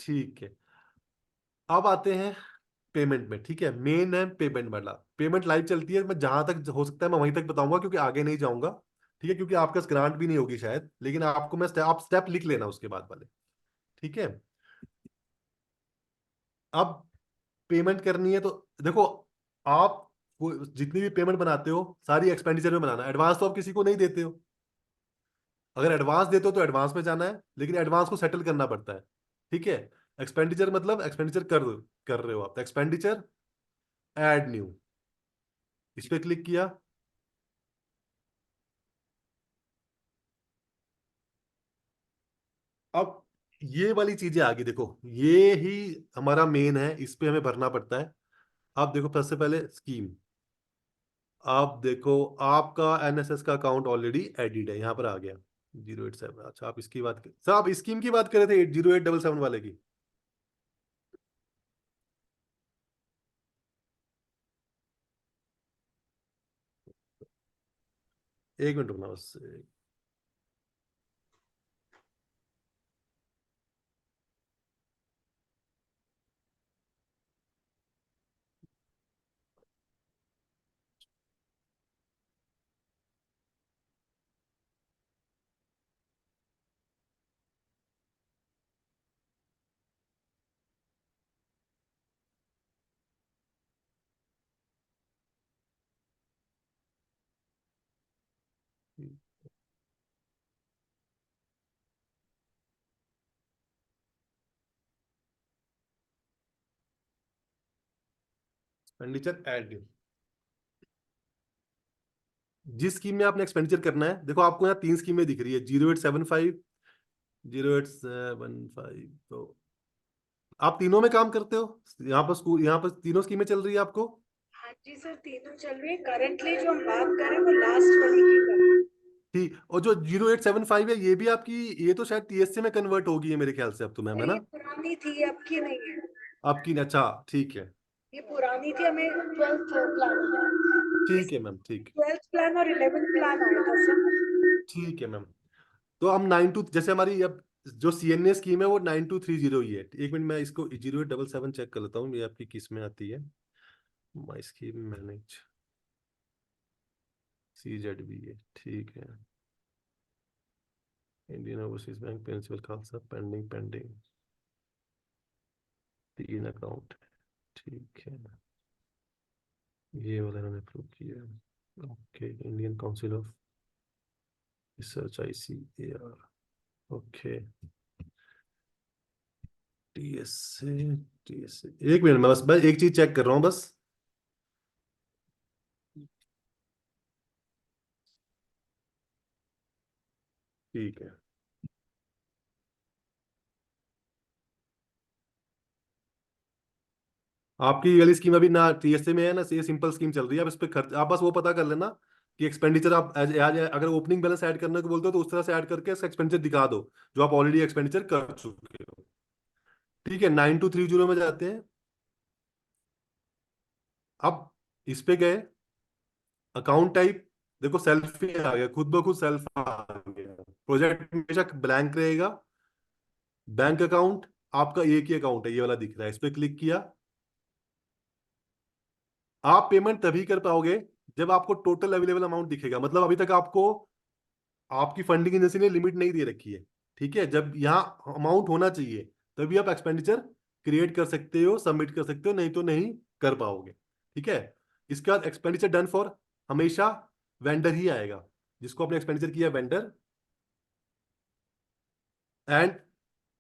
B: ठीक है। अब आते हैं पेमेंट में। ठीक है, मेन है पेमेंट वाला। पेमेंट लाइव चलती है, मैं जहां तक हो सकता है मैं वहीं तक बताऊंगा क्योंकि आगे नहीं जाऊंगा। ठीक है, क्योंकि आपका ग्रांट भी नहीं होगी शायद, लेकिन आपको मैं आप स्टेप लिख लेना उसके बाद वाले। ठीक है। अब पेमेंट करनी है तो देखो, आप जितनी भी पेमेंट बनाते हो सारी एक्सपेंडिचर में बनाना। एडवांस तो आप किसी को नहीं देते हो। अगर एडवांस देते हो तो एडवांस में जाना है, लेकिन एडवांस को सेटल करना पड़ता है। ठीक है। एक्सपेंडिचर मतलब एक्सपेंडिचर कर रहे हो आप, एक्सपेंडिचर ऐड न्यू, इस पे क्लिक किया। अब ये वाली चीजें आ गई, देखो ये ही हमारा मेन है, इस पे हमें भरना पड़ता है। आप देखो सबसे पहले स्कीम। आप देखो आपका एनएसएस का अकाउंट ऑलरेडी एडिड है, यहाँ पर आ गया 087। अच्छा, आप इसकी बात कर सर, आप स्कीम की बात कर रहे थे 80877 वाले की। एक मिनट रुकना बस। एक्सपेंडिचर ऐड न्यू, जिस स्कीम में आपने एक्सपेंडिचर करना है, देखो आपको यहाँ 3 स्कीमें दिख रही है, 0875, 0875। तो आप तीनों में काम करते हो, यहाँ पर स्कूल, यहाँ पर तीनों स्कीमें चल रही है आपको।
D: हाँ जी सर, तीनों चल रही है। करंटली जो हम बात करें वो लास्ट वाली की कर रहे हैं।
B: ठीक, और जो 0875 है ये भी आपकी, ये तो शायद टीएससी में कन्वर्ट होगी है मेरे ख्याल से अब तो मैम, है
D: नहीं, ये
B: ना।
D: पुरानी थी, अब की नहीं है।
B: आपकी, अच्छा ठीक है।
D: ये पुरानी थी, हमें 12th प्लान आया।
B: ठीक है मैम, ठीक।
D: 12th प्लान और 11th प्लान आया था सर।
B: ठीक है मैम। तो हम 9 to, जैसे हमारी अब जो CNA स्कीम है वो 9230 ही है। एक मिनट, मैं इसको 0877 चेक कर लेता हूँ ये आपकी किस में आती है। माई स्कीम मैनेज CZB है, ठीक है। Indian Overseas Bank principal Khalsa pending pending 3 account, ठीक है। ये वाला इन्होंने अप्रूव किया। Okay, Indian Council of Research ICAR, okay. TSA एक मिनट में बस एक चीज चेक कर रहा हूँ बस। ठीक है, आपकी ये वाली स्कीम अभी ना TSA में है ना, ये सिंपल स्कीम चल रही है। आप इस पे खर्च, आप बस वो पता कर लेना कि एक्सपेंडिचर आप अगर ओपनिंग बैलेंस ऐड करने को बोलते हो तो उस तरह से ऐड करके एक्सपेंडिचर दिखा दो जो आप ऑलरेडी एक्सपेंडिचर कर चुके हो। ठीक है, 9230 में जाते हैं। अब इस पे गए, अकाउंट टाइप देखो सेल्फ ही आ गया, खुद ब खुद सेल्फ आ गया। प्रोजेक्ट हमेशा ब्लैंक रहेगा। बैंक अकाउंट आपका एक ही अकाउंट है, ये वाला दिख रहा है, इस पे क्लिक किया। आप पेमेंट तभी कर पाओगे जब आपको टोटल अवेलेबल अमाउंट दिखेगा। मतलब अभी तक आपको आपकी फंडिंग एजेंसी ने लिमिट नहीं दे रखी है, ठीक है। जब यहाँ अमाउंट होना चाहिए तभी आप एक्सपेंडिचर क्रिएट कर सकते हो, सबमिट कर सकते हो, नहीं तो नहीं कर पाओगे, ठीक है। इसके बाद एक्सपेंडिचर डन फॉर हमेशा वेंडर ही आएगा, जिसको आपने एक्सपेंडिचर किया वेंडर। एंड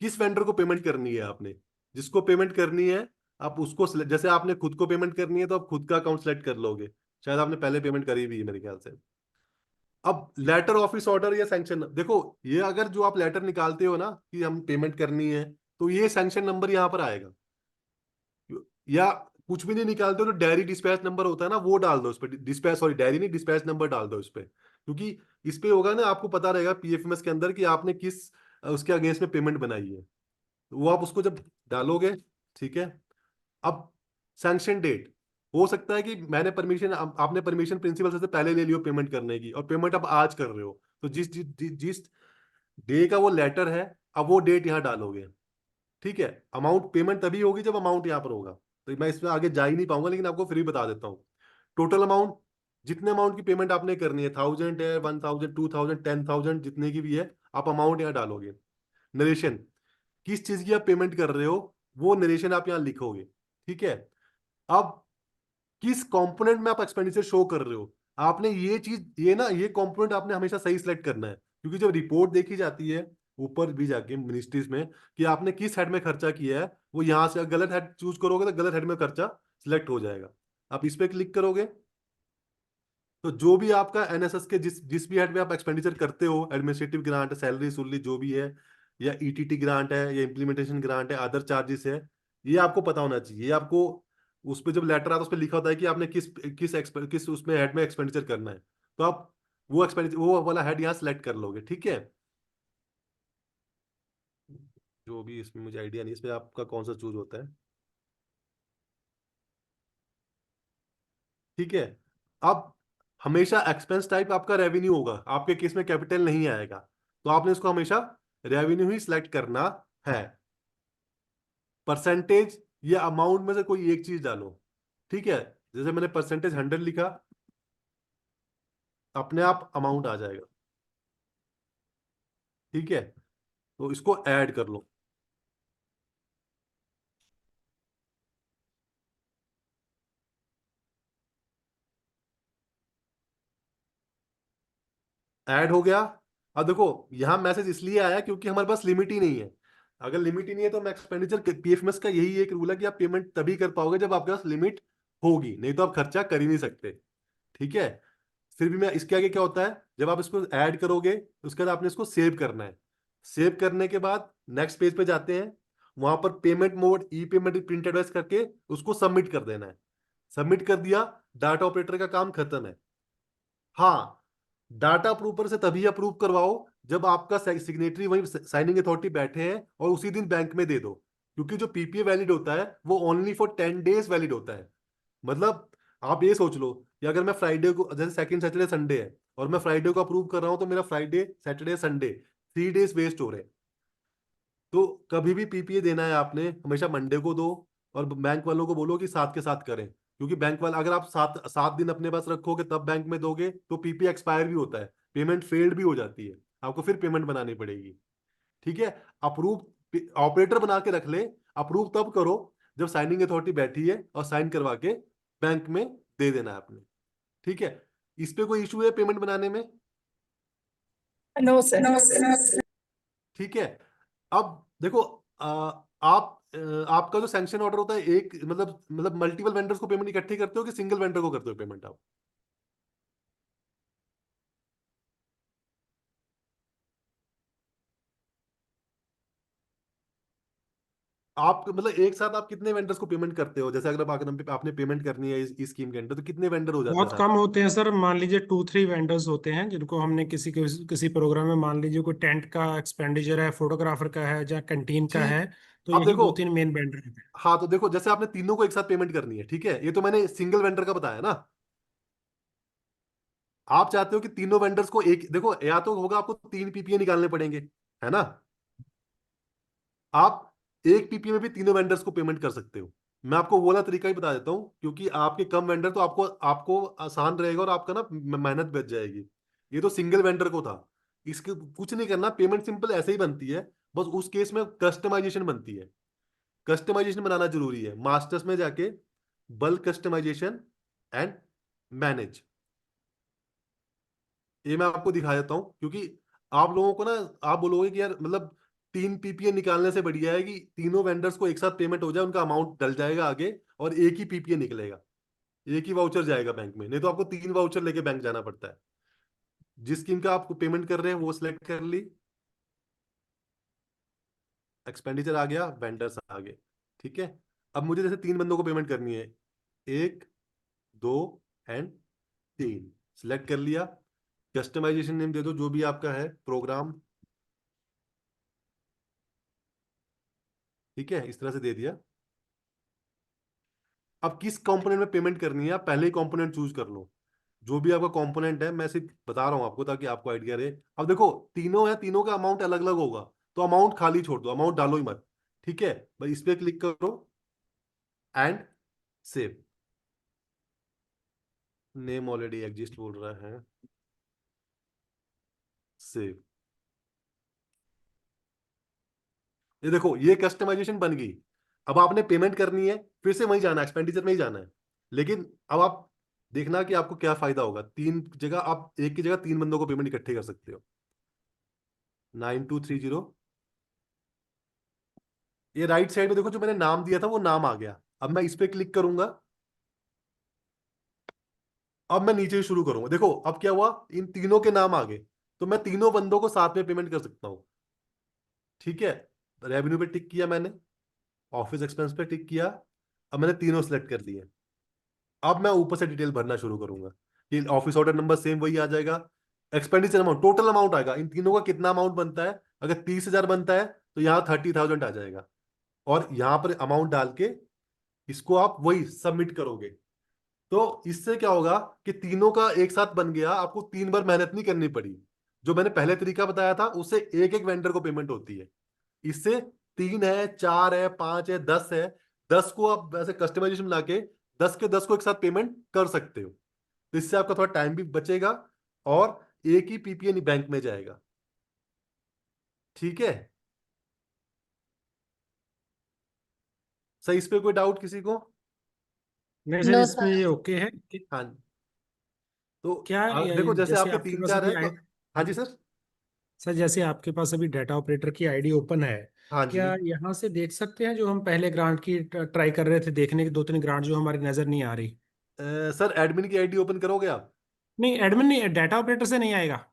B: किस वेंडर को पेमेंट करनी है आपने, जिसको पेमेंट करनी है आप उसको जैसे आपने खुद को पेमेंट करनी है तो आप खुद का अकाउंट सेलेक्ट कर लोगे, शायद आपने पहले पेमेंट करी भी है मेरे ख्याल से। अब लेटर ऑफिस ऑर्डर या सैंक्शन, देखो ये अगर जो आप लेटर निकालते हो ना कि हम पेमेंट करनी है, तो ये सैंक्शन नंबर यहां पर आएगा। या कुछ भी नहीं निकालते हो तो डायरी डिस्पैच नंबर होता है ना, वो डाल दो इस पे। डिस्पैच, सॉरी डायरी नहीं, डिस्पैच नंबर डाल दो इस पे, क्योंकि इस पे होगा ना, आपको पता रहेगा PFMS के अंदर कि आपने किस उसके अगेंस्ट में पेमेंट बनाई है। तो वो आप उसको जब डालोगे, ठीक है। अब सैंक्शन डेट, हो सकता है कि मैंने परमिशन, आपने परमिशन प्रिंसिपल से पहले ले लियो पेमेंट करने की, और पेमेंट आप आज कर रहे हो, तो जिस डे का वो लेटर है, अब वो डेट यहाँ डालोगे, ठीक है। अमाउंट पेमेंट तभी होगी जब अमाउंट यहाँ पर होगा। तो मैं इसमें आगे जा ही नहीं पाऊंगा, लेकिन आपको फ्री बता देता हूँ। टोटल अमाउंट, जितने अमाउंट की पेमेंट आपने करनी है, 1000 है, 1000, 2000, 10,000, जितने की भी है, आप अमाउंट यहाँ डालोगे। नरेशन, किस चीज की आप पेमेंट कर रहे हो वो नरेशन आप यहाँ लिखोगे, ठीक है। अब किस कंपोनेंट में आप एक्सपेंडिचर शो कर रहे हो, आपने ये चीज, ये ना, ये कंपोनेंट आपने हमेशा सही सिलेक्ट करना है, क्योंकि जब रिपोर्ट देखी जाती है ऊपर भी जाके मिनिस्ट्रीज में कि आपने किस हेड में खर्चा किया है, वो यहां से गलत हेड चूज करोगे तो गलत हेड में खर्चा सिलेक्ट हो जाएगा। आप इस पे क्लिक करोगे तो जो भी आपका NSS के जिस जिस भी हेड में आप एक्सपेंडिचर करते हो, एडमिनिस्ट्रेटिव ग्रांट है, सैलरी सुलरी जो भी है, या ETT ग्रांट है, या इम्प्लीमेंटेशन ग्रांट है, अदर चार्जेस है, ये आपको पता होना चाहिए। ये आपको उस पर जब लेटर आता है उस पर लिखा होता है कि आपने किस उसमें हेड में एक्सपेंडिचर करना है, तो आप वो एक्सपेंडिचर, वो वाला हेड यहाँ सेलेक्ट कर लोगे, ठीक है। जो भी इसमें मुझे आइडिया नहीं इसमें आपका कौन सा चूज होता है, ठीक है। अब हमेशा एक्सपेंस टाइप आपका रेवेन्यू होगा, आपके केस में कैपिटल नहीं आएगा, तो आपने इसको हमेशा रेवेन्यू ही सिलेक्ट करना है। परसेंटेज या अमाउंट में से कोई एक चीज डालो, ठीक है। जैसे मैंने परसेंटेज 100 लिखा, अपने आप अमाउंट आ जाएगा, ठीक है। तो इसको ऐड कर लो। ऐड हो गया। अब देखो यहाँ मैसेज इसलिए आया क्योंकि हमारे पास लिमिट ही नहीं है। अगर लिमिट ही नहीं है तो हम एक्सपेंडिचर, PFMS का यही एक रूल है कि आप पेमेंट तभी कर पाओगे जब आपके पास लिमिट होगी, नहीं तो आप खर्चा कर ही नहीं सकते, ठीक है। फिर भी मैं इसके आगे क्या होता है, जब आप इसको ऐड करोगे उसके बाद आपने इसको सेव करना है। सेव करने के बाद नेक्स्ट पेज पे जाते हैं, वहां पर पेमेंट मोड ई पेमेंट प्रिंट एडवाइस करके उसको सबमिट कर देना है। सबमिट कर दिया, डाटा ऑपरेटर का काम खत्म है। हाँ, डाटा अप्रूवर से तभी अप्रूव करवाओ जब आपका सिग्नेटरी वही साइनिंग अथॉरिटी बैठे हैं, और उसी दिन बैंक में दे दो, क्योंकि जो PPA वैलिड होता है वो ओनली फॉर 10 days वैलिड होता है। मतलब आप ये सोच लो कि अगर मैं फ्राइडे को, जैसे सेकंड सैटरडे संडे है, और मैं फ्राइडे को अप्रूव कर रहा हूं, तो मेरा Friday Saturday Sunday 3 days waste हो रहे हैं। तो कभी भी पीपीए देना है आपने, हमेशा मंडे को दो, और बैंक वालों को बोलो कि साथ के साथ करें, क्योंकि बैंक वाला अगर आप 7 दिन अपने पास रखोगे तब बैंक में दोगे तो पीपीए एक्सपायर भी होता है, पेमेंट फेल्ड भी हो जाती है, आपको फिर पेमेंट बनानी पड़ेगी। ठीक है, अप्रूव ऑपरेटर बना के रख ले, अप्रूव तब करो जब साइनिंग अथॉरिटी बैठी है, और साइन करवा के बैंक में दे देना है आपने। ठीक है, इस पे कोई इशू है पेमेंट बनाने में?
A: No, sir.
B: ठीक है, अब देखो आप आपका जो सैंक्शन ऑर्डर होता है, एक मतलब मल्टीपल वेंडर्स को पेमेंट इकट्ठी करते हो कि सिंगल वेंडर को करते हो पेमेंट आप? आप मतलब एक साथ आप कितने वेंडर्स को पेमेंट करते हो? जैसे अगर आपने पेमेंट करनी है इस स्कीम के अंदर, तो कितने वेंडर हो जाते हैं
C: बहुत
B: साथ?
C: कम होते हैं सर, मान लीजिए 2-3 वेंडर्स होते हैं जिनको हमने किसी प्रोग्राम में, मान लीजिए कोई टेंट का एक्सपेंडिचर है, फोटोग्राफर का है, या कैंटीन का
B: ठीक,
C: है, तो
B: अब
C: यही
B: देखो,
C: 2-3 मेन वेंडर हैं।
B: हाँ तो देखो, जैसे आपने तीनों को एक साथ पेमेंट करनी है, ठीक है, ये तो मैंने सिंगल वेंडर का बताया ना। आप चाहते हो कि तीनों वेंडर्स को एक, देखो या तो होगा आपको 3 पीपीए निकालने पड़ेंगे, है ना? आप एक पीपीए में भी तीनों वेंडर्स को पेमेंट कर सकते हो। मैं आपको वो वाला तरीका ही बता देता हूँ, क्योंकि आपके कम वेंडर तो आपको आपको आसान रहेगा, और आपका ना मेहनत बच जाएगी। ये तो सिंगल वेंडर को था, इसके कुछ नहीं करना, पेमेंट सिंपल ऐसे ही बनती है, बस उस केस में कस्टमाइजेशन बनती है। कस्टमाइजेशन बनाना जरूरी है, मास्टर्स में जाके बल्क कस्टमाइजेशन एंड मैनेज, ये मैं आपको दिखा देता हूँ, क्योंकि आप लोगों को ना, आप बोलोगे कि यार मतलब 3 पीपीए निकालने से बढ़िया है कि तीनों वेंडर्स को एक साथ पेमेंट हो जाए, उनका अमाउंट डल जाएगा आगे, और एक ही पीपीए निकलेगा, एक ही वाउचर जाएगा बैंक में, नहीं तो आपको 3 वाउचर लेके बैंक जाना पड़ता है। जिस स्कीम का आपको पेमेंट कर रहे हैं वो सिलेक्ट कर ली, एक्सपेंडिचर आ गया, वेंडर्स आ गए। ठीक है, अब मुझे जैसे 3 बंदों को पेमेंट करनी है, 1, 2 एंड 3, सिलेक्ट कर लिया। कस्टमाइजेशन नेम दे दो जो भी आपका है, प्रोग्राम। ठीक है, इस तरह से दे दिया। अब किस कंपोनेंट में पेमेंट करनी है, आप पहले ही कंपोनेंट चूज कर लो, जो भी आपका कंपोनेंट है, मैं सिर्फ बता रहा हूं आपको ताकि आपको आइडिया रहे। अब देखो, तीनों है, तीनों का अमाउंट अलग अलग होगा, तो अमाउंट खाली छोड़ दो, अमाउंट डालो ही मत। ठीक है, बस इस पे क्लिक करो and save. Name already exist बोल रहा है, सेव। ये देखो, ये कस्टमाइजेशन बन गई। अब आपने पेमेंट करनी है, फिर से वहीं जाना है, एक्सपेंडिचर में ही जाना है, लेकिन अब आप देखना कि आपको क्या फायदा होगा। तीन जगह आप, एक की जगह 3 बंदों को पेमेंट इकट्ठे कर सकते हो। 9230, ये राइट साइड में देखो, जो मैंने नाम दिया था वो नाम आ गया। अब मैं इस पे क्लिक करूंगा, अब मैं नीचे शुरू करूंगा, देखो अब क्या हुआ, इन तीनों के नाम आ गए, तो मैं तीनों बंदों को साथ में पेमेंट कर सकता हूं। ठीक है, रेवेन्यू पे टिक किया मैंने, ऑफिस एक्सपेंस पे टिक किया, अब मैंने तीनों सेलेक्ट कर दिए। अब मैं ऊपर से डिटेल भरना शुरू करूंगा कि ऑफिस ऑर्डर नंबर सेम वही आ जाएगा, एक्सपेंडिचर अमाउंट, टोटल अमाउंट आएगा, इन तीनों का कितना अमाउंट बनता है। अगर 30,000 बनता है तो यहाँ 30,000 आ जाएगा, और यहाँ पर अमाउंट डाल के इसको आप वही सबमिट करोगे। तो इससे क्या होगा कि तीनों का एक साथ बन गया, आपको 3 बार मेहनत नहीं करनी पड़ी। जो मैंने पहले तरीका बताया था उससे एक एक वेंडर को पेमेंट होती है, इससे 3 है, 4 है, 5 है, 10 है, 10 को आप वैसे कस्टमाइजेशन ला के 10 के 10 को एक साथ पेमेंट कर सकते हो। तो इससे आपका थोड़ा टाइम भी बचेगा, और एक ही पीपीए बैंक में जाएगा। ठीक है, सही, इस पे कोई डाउट किसी को?
C: नहीं सर,
A: No,
C: इसमें
A: sir.
C: ये ओके है
B: हाँ, तो
C: क्या?
B: देखो जैसे
C: जैसे
B: आपके
C: आपके
B: तीन
C: पास
B: चार
C: अभी
B: है तो, हाँ जी सर।
C: सर, जैसे आपके पास अभी डाटा ऑपरेटर की आईडी ओपन है,
B: हाँ जी,
C: क्या यहाँ से देख सकते हैं जो हम पहले ग्रांट की ट्राई कर रहे थे देखने की, 2-3 ग्रांट जो हमारी नजर नहीं आ रही?
B: सर एडमिन की आईडी ओपन करोगे आप?
C: नहीं, एडमिन नहीं, डाटा ऑपरेटर से नहीं आएगा।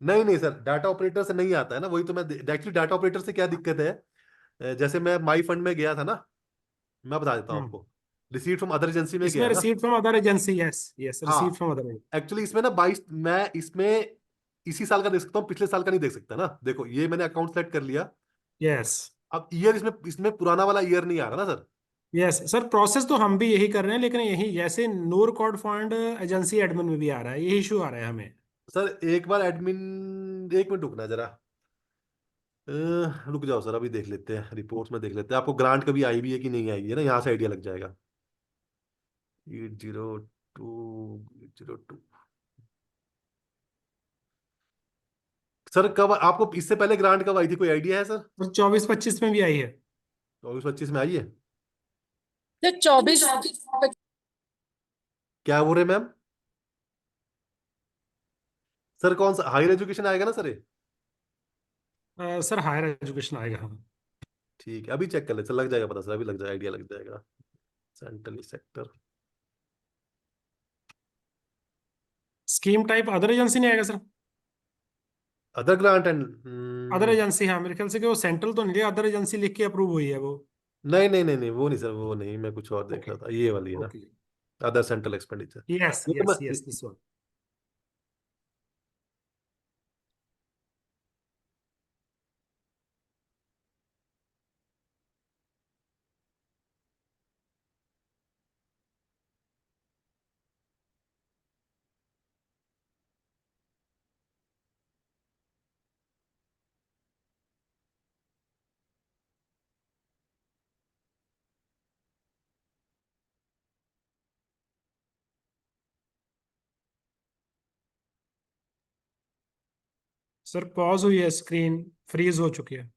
B: नहीं नहीं सर, डाटा ऑपरेटर से नहीं आता है ना, वही तो मैं, एक्चुअली डाटा ऑपरेटर से क्या दिक्कत है, जैसे मैं माई फंड में गया था ना, मैं बता देता हूँ
C: हम्म
B: आपको, रिसीट फ्रॉम अदर एजेंसी में
C: इसमें
B: गया ना।
C: Receipt from other agency, yes yes, receipt
B: हाँ,
C: फ्रॉम अदर।
B: एक्चुअली इसमें ना 22, मैं इसमें इसी साल का देख सकता हूँ, पिछले साल का नहीं देख सकता ना। देखो ये मैंने अकाउंट सेलेक्ट कर लिया,
C: यस
B: अब ईयर इसमें इसमें पुराना वाला ईयर नहीं आ रहा ना सर।
C: यस सर, प्रोसेस तो हम भी यही कर रहे हैं, लेकिन यही जैसे no record fund agency admin में भी आ रहा है, यही इशू आ रहा है हमें।
B: सर एक बार एडमिन, 1 मिनट रुकना जरा, रुक जाओ सर, अभी देख लेते हैं, रिपोर्ट्स में देख लेते हैं आपको ग्रांट कभी आई भी है कि नहीं आई है ना, यहाँ से आइडिया लग जाएगा। 802, 802 सर, कब आपको इससे पहले ग्रांट कब आई थी, कोई आइडिया है सर?
C: और 24-25 में भी आई है।
B: 24-25 में आई है?
E: तो 24
B: क्या बोल रहे हैं मैम? सर कौन सा हायर एजुकेशन आएगा ना सर ये?
C: सर हायर एजुकेशन आएगा, हाँ।
B: ठीक है, अभी चेक कर ले सर, लग जाएगा पता सर, अभी लग जाएगा, आइडिया लग जाएगा। Central sector,
C: scheme type other agency नहीं आएगा sir?
B: Other grant and
C: other agency, हाँ मेरे ख्याल से कि वो सेंट्रल तो नहीं है, अदर एजेंसी लिख के अप्रूव हुई है वो।
B: नहीं नहीं नहीं नहीं, वो नहीं सर, वो नहीं, मैं कुछ और देख
C: ओके।
B: रहा था, ये वाली है ना,
C: okay.
B: Other central expenditure.
C: Yes
B: ये तो
C: यस
B: मैं,
C: yes, this one. Sir pause हुई है, स्क्रीन फ्रीज हो चुकी है।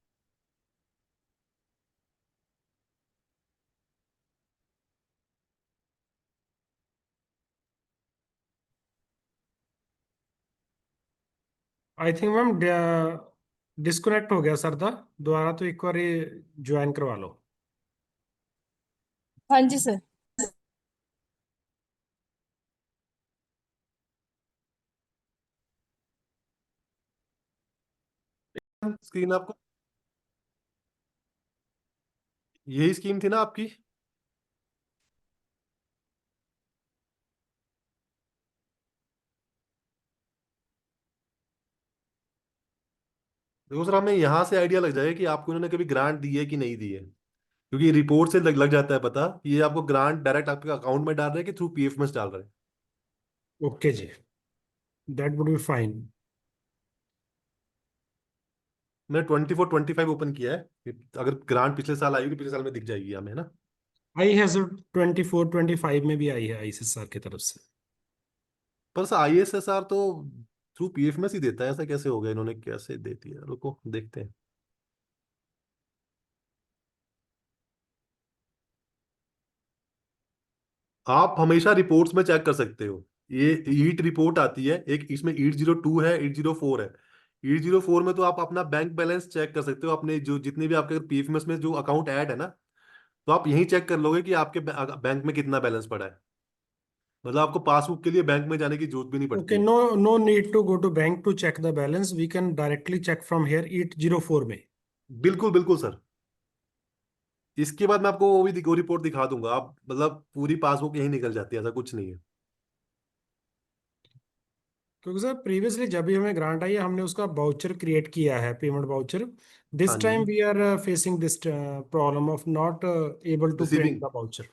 C: आई थिंक मैम डिस्कनेक्ट हो गया सर दा, दोबारा तो एक बार ज्वाइन करवा लो।
E: हाँ जी सर।
B: स्क्रीन आपको, यही स्कीम थी ना आपकी? देखो सर, हमें यहाँ से आइडिया लग जाएगा कि आपको इन्होंने कभी ग्रांट दी है कि नहीं दी है, क्योंकि रिपोर्ट से लग जाता है पता कि ये आपको ग्रांट डायरेक्ट आपके अकाउंट में डाल रहे हैं कि थ्रू पीएफएमएस डाल रहे हैं।
C: Okay ji, that would be fine.
B: मैंने 24-25 ओपन किया है, अगर ग्रांट पिछले साल आई होगी, पिछले साल में दिख जाएगी हमें ना।
C: आई है सर, 24-25 में भी आई है आईसीएसआर की तरफ से।
B: पर सर आईएसएसआर तो थ्रू पीएफएमएस ही देता है, ऐसा कैसे हो गया, इन्होंने कैसे दे दिया, रुको देखते हैं। आप हमेशा रिपोर्ट्स में चेक कर सकते हो, ये ईट रिपोर्ट आती है एक, इसमें 802 है, 804 है। 804 में तो आप अपना बैंक बैलेंस चेक कर सकते हो, अपने जो जितने भी आपके पीएफएमएस में जो अकाउंट ऐड है ना, तो आप यहीं चेक कर लोगे कि आपके बैंक में कितना बैलेंस पड़ा है। मतलब आपको पासबुक के लिए बैंक में जाने की जरूरत भी नहीं पड़ती
C: ओके,
B: है।
C: No no need to go to bank to check the balance, we can directly check from here 804 में।
B: बिल्कुल बिल्कुल सर, इसके बाद मैं आपको वो भी वो रिपोर्ट दिखा दूंगा, आप मतलब पूरी पासबुक यहीं निकल जाती है, ऐसा कुछ नहीं है।
C: क्योंकि सर प्रीवियसली जब भी हमें ग्रांट आई है हमने उसका वाउचर क्रिएट किया है, पेमेंट वाउचर।
B: हाँ
C: दिस टाइम
B: जी,
C: we are facing this problem of not able to print
B: receiving,
C: the voucher.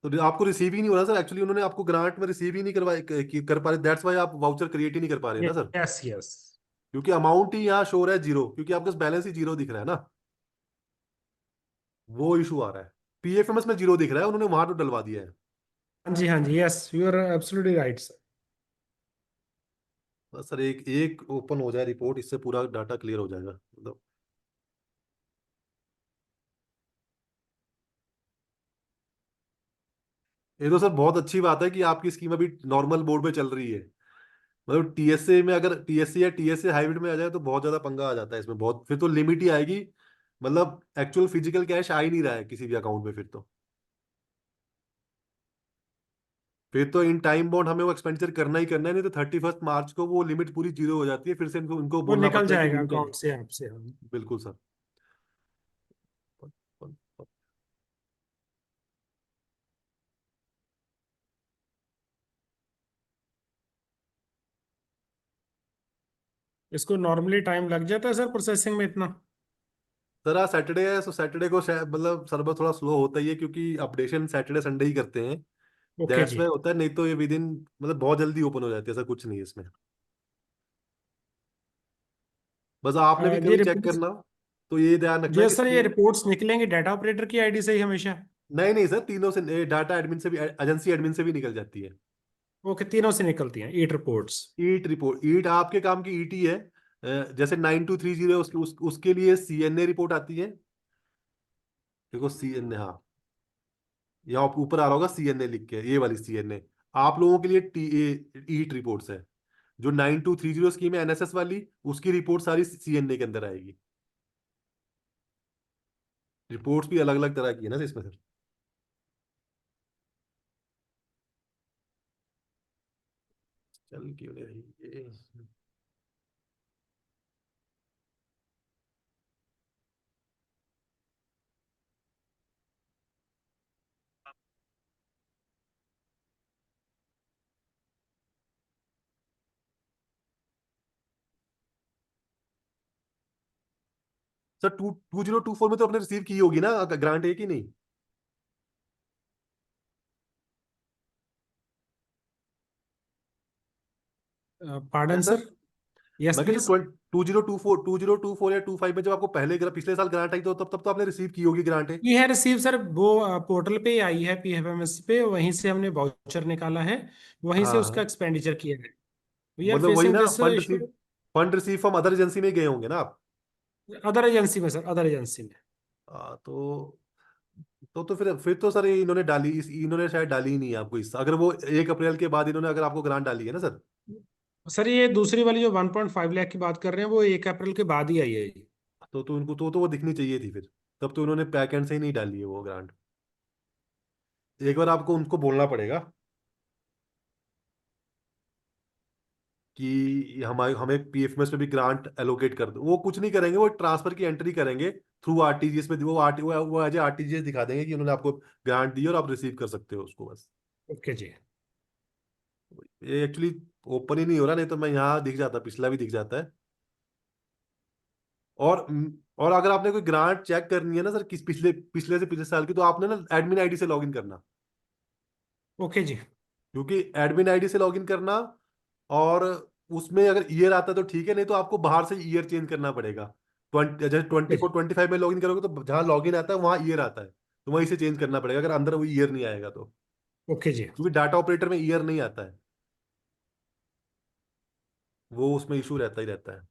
B: तो आपको रिसीव ही नहीं हो रहा सर, एक्चुअली उन्होंने आपको ग्रांट में रिसीव ही नहीं कर पा रहे, दैट्स वाई आप वाउचर क्रिएट ही नहीं कर पा रहे ना सर,
C: यस यस।
B: क्योंकि अमाउंट ही यहाँ शो रहा है जीरो, क्योंकि आपका बैलेंस ही जीरो दिख रहा है ना, वो इशू आ रहा है। पीएफएमएस में जीरो दिख रहा है, उन्होंने वहां तो डलवा दिया है।
C: हाँ जी, yes you are absolutely right sir.
B: बस सर एक एक ओपन हो जाए रिपोर्ट, इससे पूरा डाटा क्लियर हो जाएगा मतलब। ये तो सर बहुत अच्छी बात है कि आपकी स्कीम अभी नॉर्मल बोर्ड पे चल रही है, मतलब टीएसए में, अगर टीएसए या टीएसए हाइब्रिड में आ जाए तो बहुत ज्यादा पंगा आ जाता है इसमें, बहुत फिर तो लिमिट ही आएगी, मतलब एक्चुअल फिजिकल कैश आ ही नहीं रहा है किसी भी अकाउंट में, फिर तो इन टाइम बाउंड हमें वो एक्सपेंडिचर करना ही करना है, नहीं तो 31 मार्च को वो लिमिट पूरी जीरो हो जाती है, फिर से इनको इनको
C: वो
B: बोलना
C: निकल
B: पड़ता है कि
C: जाएगा
B: लिमिट है।
C: अकाउंट से आपसे, हम।
B: बिल्कुल सर।
C: इसको नॉर्मली टाइम लग जाता है सर प्रोसेसिंग में इतना?
B: सर आज सैटरडे है, सो सैटरडे को मतलब सर्वर थोड़ा स्लो होता ही है, क्योंकि अपडेशन सैटरडे संडे ही करते हैं,
C: ओके
B: दैट्स
C: जी।
B: वाई होता है, नहीं तो ये विद इन मतलब बहुत जल्दी ओपन हो जाती है, ऐसा कुछ नहीं है इसमें। बस आपने भी
C: ये
B: कभी चेक
C: रिपोर्ट्स,
B: करना, तो ये ध्यान रखना
C: जो
B: कि
C: सर ये रिपोर्ट्स निकलेंगे डाटा ऑपरेटर की आईडी से ही हमेशा?
B: नहीं नहीं सर, तीनों से, डाटा एडमिन से भी, एजेंसी एडमिन से भी निकल जाती है।
C: ओके, तीनों से निकलती हैं ईट रिपोर्ट्स।
B: ईट रिपोर्ट, ईट आपके काम की ईट ही है। जैसे 9230 उसके लिए सीएनए रिपोर्ट आती है। देखो सीएनए, हाँ, यहाँ ऊपर आ रहा होगा सीएनए लिख के, ये वाली सीएनए आप लोगों के लिए टी ईट रिपोर्ट्स है। जो 9230 स्कीम है एनएसएस वाली, उसकी रिपोर्ट सारी सीएनए के अंदर आएगी। रिपोर्ट्स भी अलग अलग तरह की है ना इसमें सर। चल क्यों नहीं रही ये। सर 2024 में तो आपने रिसीव की होगी ना ग्रांट, है कि नहीं?
C: पार्डन
B: सर
C: सर, यस
B: मैं
C: प्लीज।
B: 2024 या 25 में जब आपको पहले पिछले साल ग्रांट आई, तो तब तो आपने रिसीव की होगी ग्रांट है।
C: वी है रिसीव सर, वो पोर्टल पे ही आई है पीएफएमएस पे, वहीं से हमने वाउचर निकाला है, वहीं से
B: हाँ
C: उसका
B: हाँ,
C: एक्सपेंडिचर किया है। वी आर
B: मतलब वही
C: फेसिंग
B: ना,
C: this issue
B: fund receive from other agency में गए होंगे ना आप।
C: अदर एजेंसी में सर, अदर एजेंसी में।
B: तो फिर तो सर ये इन्होंने शायद डाली ही नहीं है आपको, इस अगर वो 1 अप्रैल के बाद इन्होंने अगर आपको ग्रांट डाली है ना सर।
C: सर ये दूसरी वाली जो 1.5 लाख की बात कर रहे हैं वो 1 अप्रैल के बाद ही आई है ये।
B: तो उनको तो वो दिखनी चाहिए थी फिर। तब तो उन्होंने बैक एंड से ही नहीं डाली है वो ग्रांट। एक बार आपको उनको बोलना पड़ेगा कि हमारे हमें पीएफएमएस पे भी ग्रांट एलोकेट कर दो। वो कुछ नहीं करेंगे, वो ट्रांसफर की एंट्री करेंगे थ्रू आरटीजीएस में। वो एज आरटीजीएस दिखा देंगे कि उन्होंने आपको ग्रांट दी और आप रिसीव कर सकते हो उसको बस।
C: ओके जी।
B: ये एक्चुअली ओपन ही नहीं हो रहा, नहीं तो मैं यहाँ दिख जाता, पिछला भी दिख जाता है। और और अगर आपने कोई ग्रांट चेक करनी है ना सर, किस पिछले पिछले से पिछले साल की, तो आपने ना एडमिन आईडी से लॉगिन करना।
C: ओके जी।
B: क्योंकि एडमिन आईडी से लॉगिन करना, और उसमें अगर ईयर आता है तो ठीक है, नहीं तो आपको बाहर से ईयर चेंज करना पड़ेगा। जैसे
C: ओके
B: 24 25 में लॉगिन करोगे तो जहाँ लॉगिन आता है वहाँ ईयर आता है, तो वहीं से चेंज करना पड़ेगा अगर अंदर वो ईयर नहीं आएगा तो।
C: ओके जी।
B: क्योंकि डाटा ऑपरेटर में ईयर नहीं आता है, वो उसमें इशू रहता ही रहता है।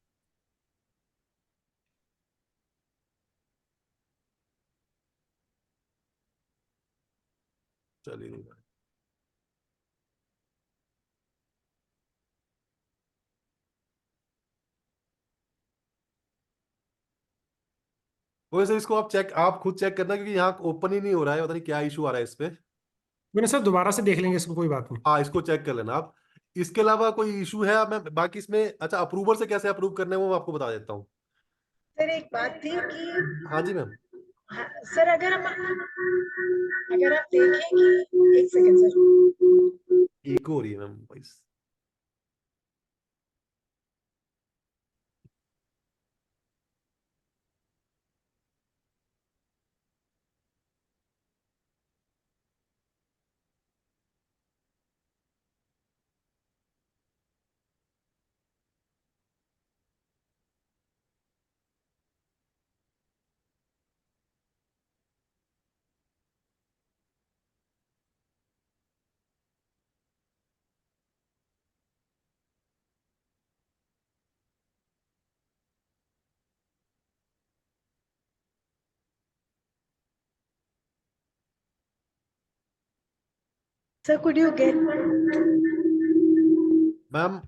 B: चलिए, वैसे इसको आप खुद चेक करना, क्योंकि यहाँ ओपन ही नहीं हो रहा है, पता नहीं क्या इशू आ रहा है इस पे।
C: मैंने सर दोबारा से देख लेंगे इसको, कोई बात नहीं।
B: हाँ, इसको चेक कर लेना आप। इसके अलावा कोई इशू है? मैं बाकी इसमें, अच्छा, अप्रूवर से कैसे अप्रूव करने हैं वो मैं आपको बता देता हूँ।
D: सर एक बात थी कि
B: हाँ जी मैम।
D: हाँ, सर अगर आप देखें कि एक सेकंड सर।
B: इको हो रही है ma'am voice.
D: Sir could you get.
B: Ma'am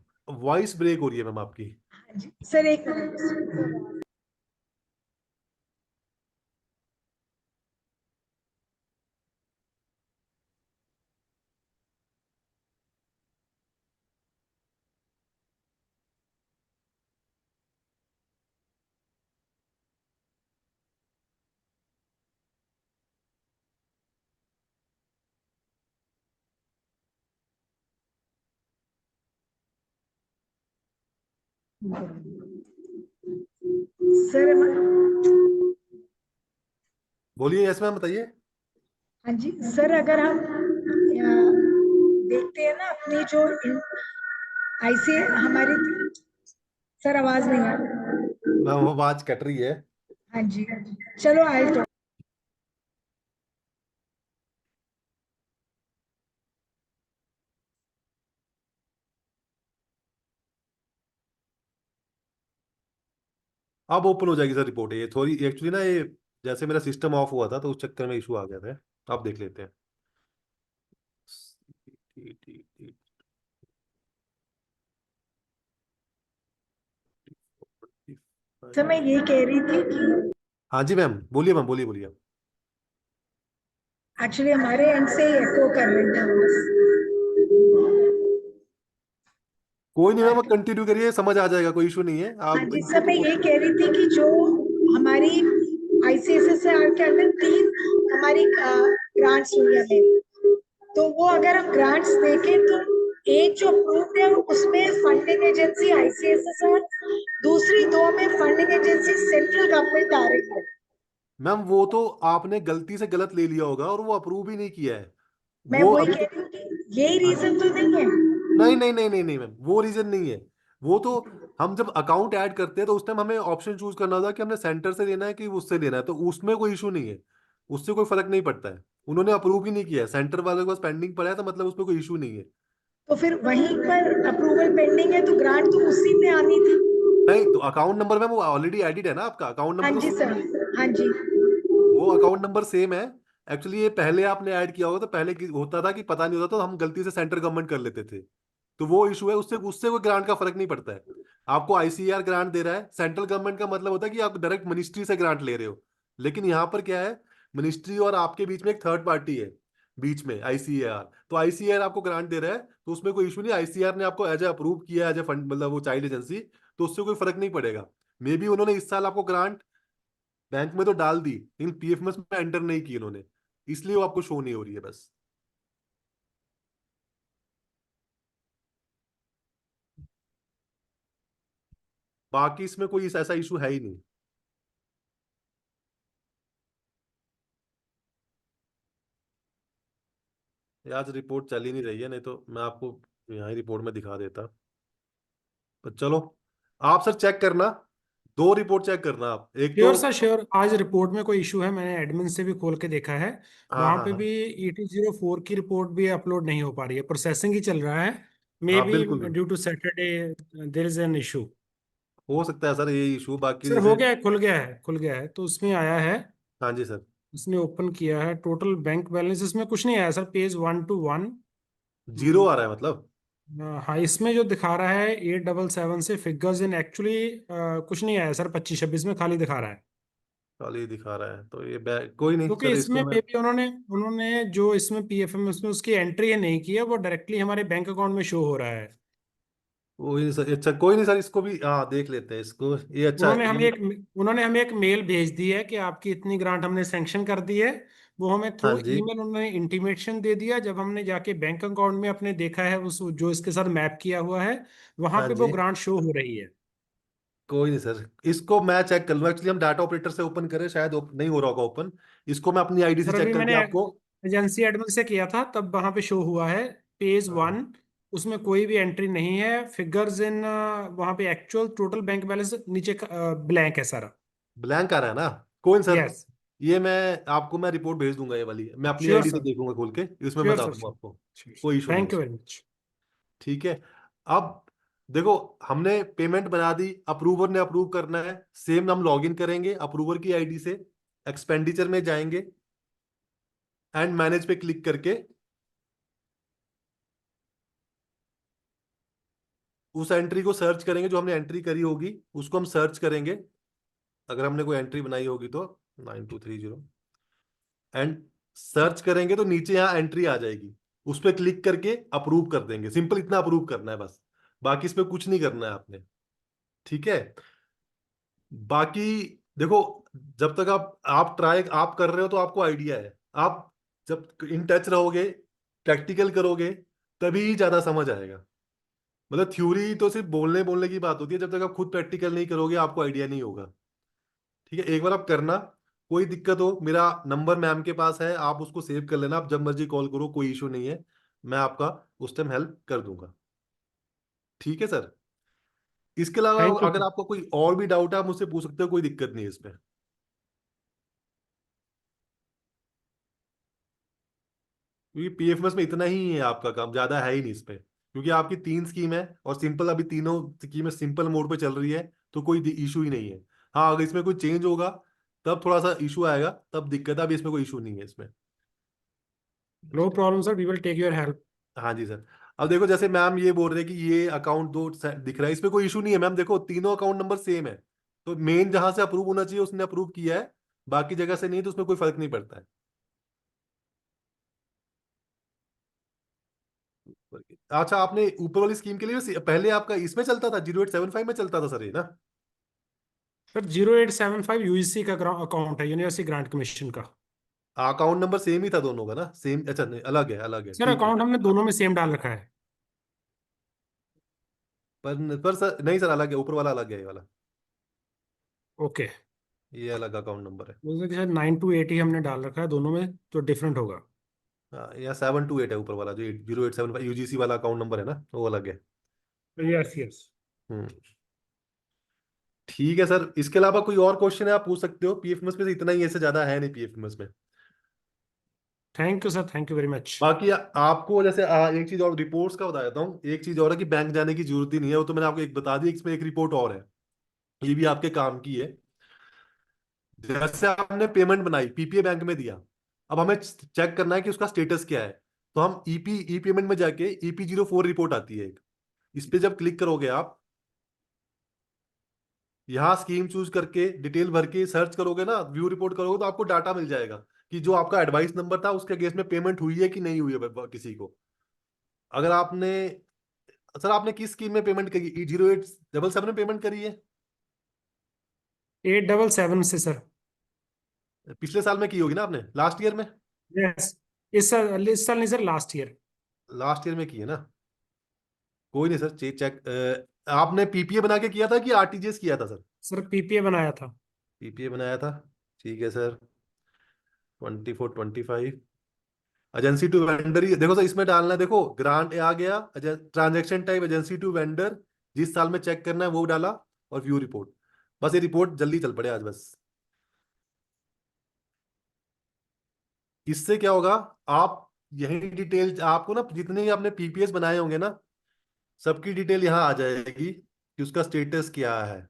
B: voice break हो रही है मैम आपकी।
D: हाँ जी सर, एक मिनट। सर
B: बोलिए, यस मैम, बताइए।
D: हाँ जी सर, अगर हम देखते हैं ना अपनी जो ऐसे हमारी, सर आवाज नहीं आ रही।
B: मैम वो आवाज कट रही है।
D: हाँ जी, चलो आई
B: अब ओपन हो जाएगी सर रिपोर्ट। ये थोड़ी एक्चुअली ना, ये जैसे मेरा सिस्टम ऑफ हुआ था तो उस चक्कर में इशू आ गया था। आप देख लेते हैं।
D: तो मैं ये कह रही थी कि
B: हाँ जी मैम, बोलिए मैम, बोलिए बोलिए।
D: एक्चुअली हमारे एंड से एको कर रही है
B: कोई नहीं मैम,
D: बस।
B: कंटिन्यू करिए, समझ आ जाएगा, कोई इशू नहीं है।
D: हाँ
B: आप
D: जी
B: ये
D: सर, मैं
B: तो
D: ये कह रही थी कि जो हमारी आईसीएसएसआर के अंदर 3 हमारी ग्रांट्स हुई है, तो वो अगर हम ग्रांट्स देखें तो एक जो अप्रूव्ड है उसमें फंडिंग एजेंसी आईसीएसएसआर, दूसरी 2 में फंडिंग एजेंसी सेंट्रल गवर्नमेंट आ रही है।
B: मैम वो तो आपने गलती से गलत ले लिया होगा और वो अप्रूव ही नहीं किया है।
D: मैं
B: वो
D: वही
B: अभी
D: कह
B: तो,
D: रही हूँ कि यही
B: हाँ जी,
D: रीजन तो नहीं है।
B: नहीं नहीं नहीं नहीं नहीं मैम, वो रीजन नहीं है। वो तो हम जब अकाउंट ऐड करते हैं तो उस टाइम हमें ऑप्शन चूज करना होता है कि हमने सेंटर से लेना है कि उससे लेना है, तो उसमें कोई इशू नहीं है। उससे कोई फर्क नहीं पड़ता है। उन्होंने अप्रूव ही नहीं किया है, सेंटर वाले के पास पेंडिंग पड़ा है, तो मतलब उसमें कोई इशू नहीं है।
D: तो फिर वहीं पर अप्रूवल पेंडिंग है तो ग्रांट तो उसी में आनी थी।
B: नहीं तो अकाउंट नंबर मैम वो ऑलरेडी एडिड है ना, आपका अकाउंट
D: हाँ
B: नंबर तो
D: जी
B: सेम
D: सर,
B: है।
D: हाँ जी।
B: वो अकाउंट नंबर सेम है। एक्चुअली ये पहले आपने ऐड किया होगा तो पहले होता था कि पता नहीं होता, तो हम गलती से सेंटर गवर्नमेंट कर लेते थे। तो वो इशू है, उससे उससे कोई ग्रांट का फर्क नहीं पड़ता है। आपको आईसीआर ग्रांट दे रहा है, सेंट्रल गवर्नमेंट का मतलब होता है कि आप डायरेक्ट मिनिस्ट्री से ग्रांट ले रहे हो। लेकिन यहाँ पर क्या है, मिनिस्ट्री और आपके बीच में एक थर्ड पार्टी है, बीच में आईसीआर। तो आईसीआर आपको ग्रांट दे रहा है, तो उसमें कोई इशू नहीं। आईसीआर ने आपको एज ए अप्रूव किया एज ए फंड, मतलब वो चाइल्ड एजेंसी, तो उससे कोई फर्क नहीं पड़ेगा। मे बी उन्होंने इस साल आपको ग्रांट बैंक में तो डाल दी, लेकिन पीएफएमएस में एंटर नहीं की उन्होंने, इसलिए वो आपको शो नहीं हो रही है बस। बाकी इसमें कोई ऐसा इशू है ही नहीं। ये आज रिपोर्ट चल ही नहीं रही है, नहीं तो मैं आपको यहाँ ही रिपोर्ट में दिखा देता। पर चलो, आप सर चेक करना, 2 रिपोर्ट चेक करना आप, एक तो।
C: श्योर सर श्योर, आज रिपोर्ट में कोई इशू है, मैंने एडमिन से भी खोल के देखा है।
B: हाँ
C: वहां
B: हाँ
C: पे
B: हाँ।
C: भी ET04 की रिपोर्ट भी अपलोड नहीं हो पा रही है, प्रोसेसिंग ही चल रहा है। मे
B: हाँ
C: बी
B: बिल्कुल बिल्कुल।
C: Due to Saturday there is an issue.
B: हो सकता है सर ये इशू, बाकी
C: सर हो
B: जैसे।
C: गया है, खुल गया है, खुल गया है, तो उसमें आया है।
B: हाँ जी सर।
C: इसने ओपन किया है, टोटल बैंक बैलेंस इसमें कुछ नहीं आया सर, पेज 1 to 1।
B: जीरो आ रहा है मतलब।
C: हाँ, इसमें जो दिखा रहा है 877 से फिगर्स इन एक्चुअली कुछ नहीं आया सर, 25-26 में खाली दिखा रहा है।
B: चलो ये दिखा रहा है तो ये कोई नहीं
C: क्योंकि
B: सर,
C: इसमें
B: इसको मैं।
C: मे बी उन्होंने उन्होंने जो इसमें PFM उसमें उसकी एंट्री है नहीं की है, वो डायरेक्टली हमारे बैंक अकाउंट में शो हो रहा है।
B: कोई नहीं सर, अच्छा कोई नहीं सर, इसको भी हाँ देख लेते हैं इसको, ये अच्छा
C: उन्होंने हमें
B: ये।
C: एक उन्होंने हमें एक मेल भेज दी है कि आपकी इतनी ग्रांट हमने सैंक्शन कर दी है। वो हमें
B: हाँ
C: थ्रू
B: जी।
C: ईमेल उन्होंने इंटीमेशन दे दिया, जब हमने जाके बैंक अकाउंट में अपने देखा है उस जो इसके साथ मैप किया हुआ है, वहां
B: हाँ
C: पे वो
B: जी।
C: ग्रांट शो हो रही है।
B: कोई नहीं सर, इसको मैं चेक कर लूँ। एक्चुअली हम डाटा ऑपरेटर से ओपन करें, शायद नहीं हो रहा होगा ओपन। इसको मैं अपनी आईडी से
C: सर अभी
B: चेक करके
C: मैंने
B: आपको।
C: एजेंसी एडमिन से किया था, तब वहां पे शो हुआ है पेज 1।
B: हाँ।
C: उसमें कोई भी एंट्री नहीं है, फिगर्स इन वहां पे एक्चुअल टोटल बैंक बैलेंस नीचे ब्लैंक है सारा।
B: ब्लैंक आ रहा है ना। कोई नहीं सर,
C: यस।
B: ये मैं रिपोर्ट भेज दूंगा, ये वाली मैं अपनी
C: श्योर
B: आईडी से
C: सर,
B: देखूंगा खोल के, इसमें
C: श्योर
B: बता
C: सर,
B: दूंगा आपको।
C: श्योर।
B: कोई इशू नहीं है
C: थैंक यू
B: इसमें।
C: Very much.
B: ठीक है। अब देखो, हमने पेमेंट बना दी, अप्रूवर ने अप्रूव करना है। सेम हम लॉगिन करेंगे अप्रूवर की आईडी से, एक्सपेंडिचर में जाएंगे, एंड मैनेज पे क्लिक करके उस एंट्री को सर्च करेंगे, जो हमने एंट्री करी होगी उसको हम सर्च करेंगे। अगर हमने कोई एंट्री बनाई होगी तो 9230, एंड सर्च करेंगे तो नीचे यहाँ एंट्री आ जाएगी। उस पर क्लिक करके अप्रूव कर देंगे, सिंपल इतना अप्रूव करना है बस। बाकी इस पे कुछ नहीं करना है आपने। ठीक है। बाकी देखो, जब तक आप ट्राई आप कर रहे हो तो आपको आइडिया है। आप जब इन टच रहोगे, प्रैक्टिकल करोगे, तभी ज्यादा समझ आएगा। मतलब थ्योरी तो सिर्फ बोलने बोलने की बात होती है, जब तक आप खुद प्रैक्टिकल नहीं करोगे आपको आइडिया नहीं होगा। ठीक है, एक बार आप करना। कोई दिक्कत हो, मेरा नंबर मैम के पास है, आप उसको सेव कर लेना, आप जब मर्जी कॉल करो, कोई इशू नहीं है। मैं आपका उस टाइम हेल्प कर दूंगा। ठीक है सर। इसके अलावा
C: थैंक यू
B: अगर आपको कोई और भी डाउट है आप मुझसे पूछ सकते हो, कोई दिक्कत नहीं है इसमें। क्योंकि पीएफएमएस में इतना ही है आपका काम, ज्यादा है ही नहीं इसमें, क्योंकि आपकी 3 स्कीम है और सिंपल अभी तीनों स्कीमें सिंपल मोड पे चल रही है, तो कोई इशू ही नहीं है। हाँ, अगर इसमें कोई चेंज होगा तब थोड़ा सा इशू आएगा, तब दिक्कत है। अभी इसमें कोई इशू नहीं है इसमें।
C: No problem sir, we will take your help.
B: हाँ जी सर। अब देखो जैसे मैम ये बोल रहे हैं कि ये अकाउंट दो दिख रहा है, इसमें कोई इशू नहीं है मैम। देखो तीनों अकाउंट नंबर सेम है, तो मेन जहां से अप्रूव होना चाहिए उसने अप्रूव किया है, बाकी जगह से नहीं, तो उसमें कोई फर्क नहीं पड़ता है। अच्छा, आपने ऊपर वाली स्कीम के लिए पहले आपका इसमें चलता था, 0875 में चलता था सर ये ना?
C: सर 0875 यूजीसी का अकाउंट है, यूनिवर्सिटी ग्रांट कमीशन का।
B: अकाउंट नंबर सेम ही था दोनों का ना? सेम? अच्छा नहीं, अलग है, अलग है,
C: सर
B: ठीक है।
C: अकाउंट हमने दोनों में सेम डाल रखा है।
B: पर सर नहीं सर, अलग है, ऊपर वाला अलग है, ये वाला,
C: ओके।
B: ये अलग अकाउंट नंबर है।
C: मुझे कि शायद 9 to 8 ही हमने डाल रखा है दोनों में, तो डिफरेंट होगा।
B: हाँ, यहाँ 728 है ऊपर वाला, जो 0875 यूजीसी वाला अकाउंट नंबर है ना, वो अलग है।
C: Yes yes.
B: हम्म, ठीक है सर। इसके अलावा कोई और क्वेश्चन है आप पूछ सकते हो। पीएफएमएस में से इतना ही, ऐसे ज्यादा है नहीं पीएफएमएस में।
C: Thank you sir, thank you very much.
B: बाकी आपको जैसे एक चीज और रिपोर्ट्स का बता देता हूँ। एक चीज और है कि बैंक जाने की जरूरत ही नहीं है, वो तो मैंने आपको एक बता दी। इसमें एक रिपोर्ट और है, ये भी आपके काम की है। जैसे आपने पेमेंट बनाई, पीपीए बैंक में दिया, अब हमें चेक करना है कि उसका स्टेटस क्या है। तो हम ई पेमेंट में जाके EP04 रिपोर्ट आती है एक, इस पे जब क्लिक करोगे आप, यहाँ स्कीम चूज करके डिटेल भर के सर्च करोगे ना, व्यू रिपोर्ट करोगे, तो आपको डाटा मिल जाएगा कि जो आपका एडवाइस नंबर था उसके अगेंस्ट में पेमेंट हुई है कि नहीं हुई है किसी को। अगर आपने, सर आपने किस स्कीम में पेमेंट करी? 0877 में पेमेंट करी है?
C: 877 से सर।
B: पिछले साल में की होगी ना आपने, लास्ट ईयर में?
C: यस। इस साल नहीं sir, last year.
B: Last year में की है ना? कोई नहीं सर, चेक चेक। आपने पीपीए बना के किया था कि आरटीजीएस किया था सर?
C: सर पीपीए बनाया था।
B: पीपीए बनाया था, ठीक है सर। 2425 एजेंसी टू वेंडर ही देखो सर, इसमें डालना है। देखो ग्रांट आ गया, transaction type agency to vendor, जिस साल में चेक करना है वो डाला, और व्यू रिपोर्ट। बस ये रिपोर्ट जल्दी चल पड़े आज बस। इससे क्या होगा, आप यही डिटेल आपको ना, जितने भी आपने पीपीएस बनाए होंगे ना, सबकी डिटेल यहाँ आ जाएगी कि उसका स्टेटस क्या है।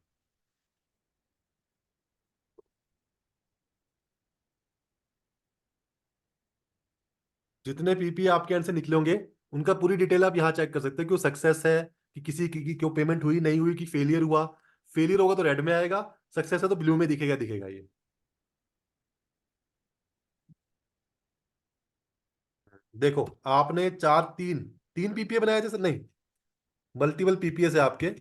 B: जितने पीपी आपके एंड से निकले होंगे उनका पूरी डिटेल आप यहाँ चेक कर सकते हो कि वो सक्सेस है, कि किसी की क्यों पेमेंट हुई नहीं हुई, कि फेलियर हुआ। फेलियर होगा तो रेड में आएगा, सक्सेस है तो ब्लू में दिखेगा दिखेगा ये। देखो आपने चार तीन तीन पीपीए बनाए थे सर? नहीं, मल्टीपल पीपीएस है आपके।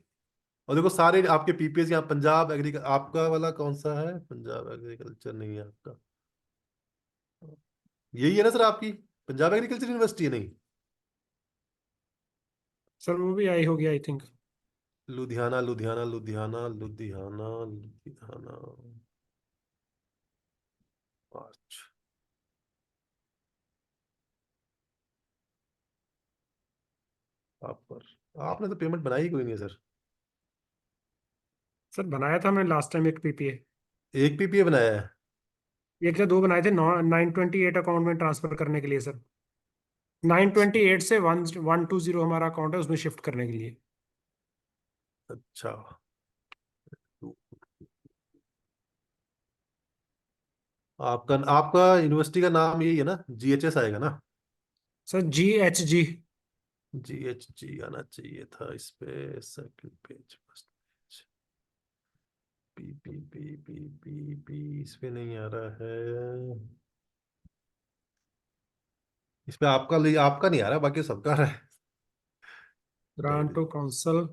B: और देखो सारे आपके पीपीएस यहाँ, पंजाब एग्रीकल्चर आपका वाला कौन सा है? पंजाब एग्रीकल्चर नहीं है आपका, यही है ना सर आपकी? पंजाब एग्रीकल्चर यूनिवर्सिटी है? नहीं,
C: सर वो भी आई होगी आई थिंक।
B: लुधियाना लुधियाना लुधियाना लुधियाना लुधियाना, अच्छा। आप पर आपने तो पेमेंट बनाई ही कोई नहीं है सर।
C: सर बनाया था मैंने लास्ट टाइम एक पीपीए।
B: एक पीपीए बनाया है?
C: एक या दो बनाए थे, 928 अकाउंट में ट्रांसफर करने के लिए सर। 928 से 120 हमारा अकाउंट है, उसमें शिफ्ट करने के लिए।
B: अच्छा, आपका आपका यूनिवर्सिटी का नाम यही है ना? जीएचएस आएगा ना?
C: Sir GHG।
B: जीएचजी आना चाहिए था इस पे, second page first page. P P P P P P इस पे नहीं आ रहा है। इस पे आपका नहीं आ रहा, बाकी सबका आ रहा है।
C: Grant to council.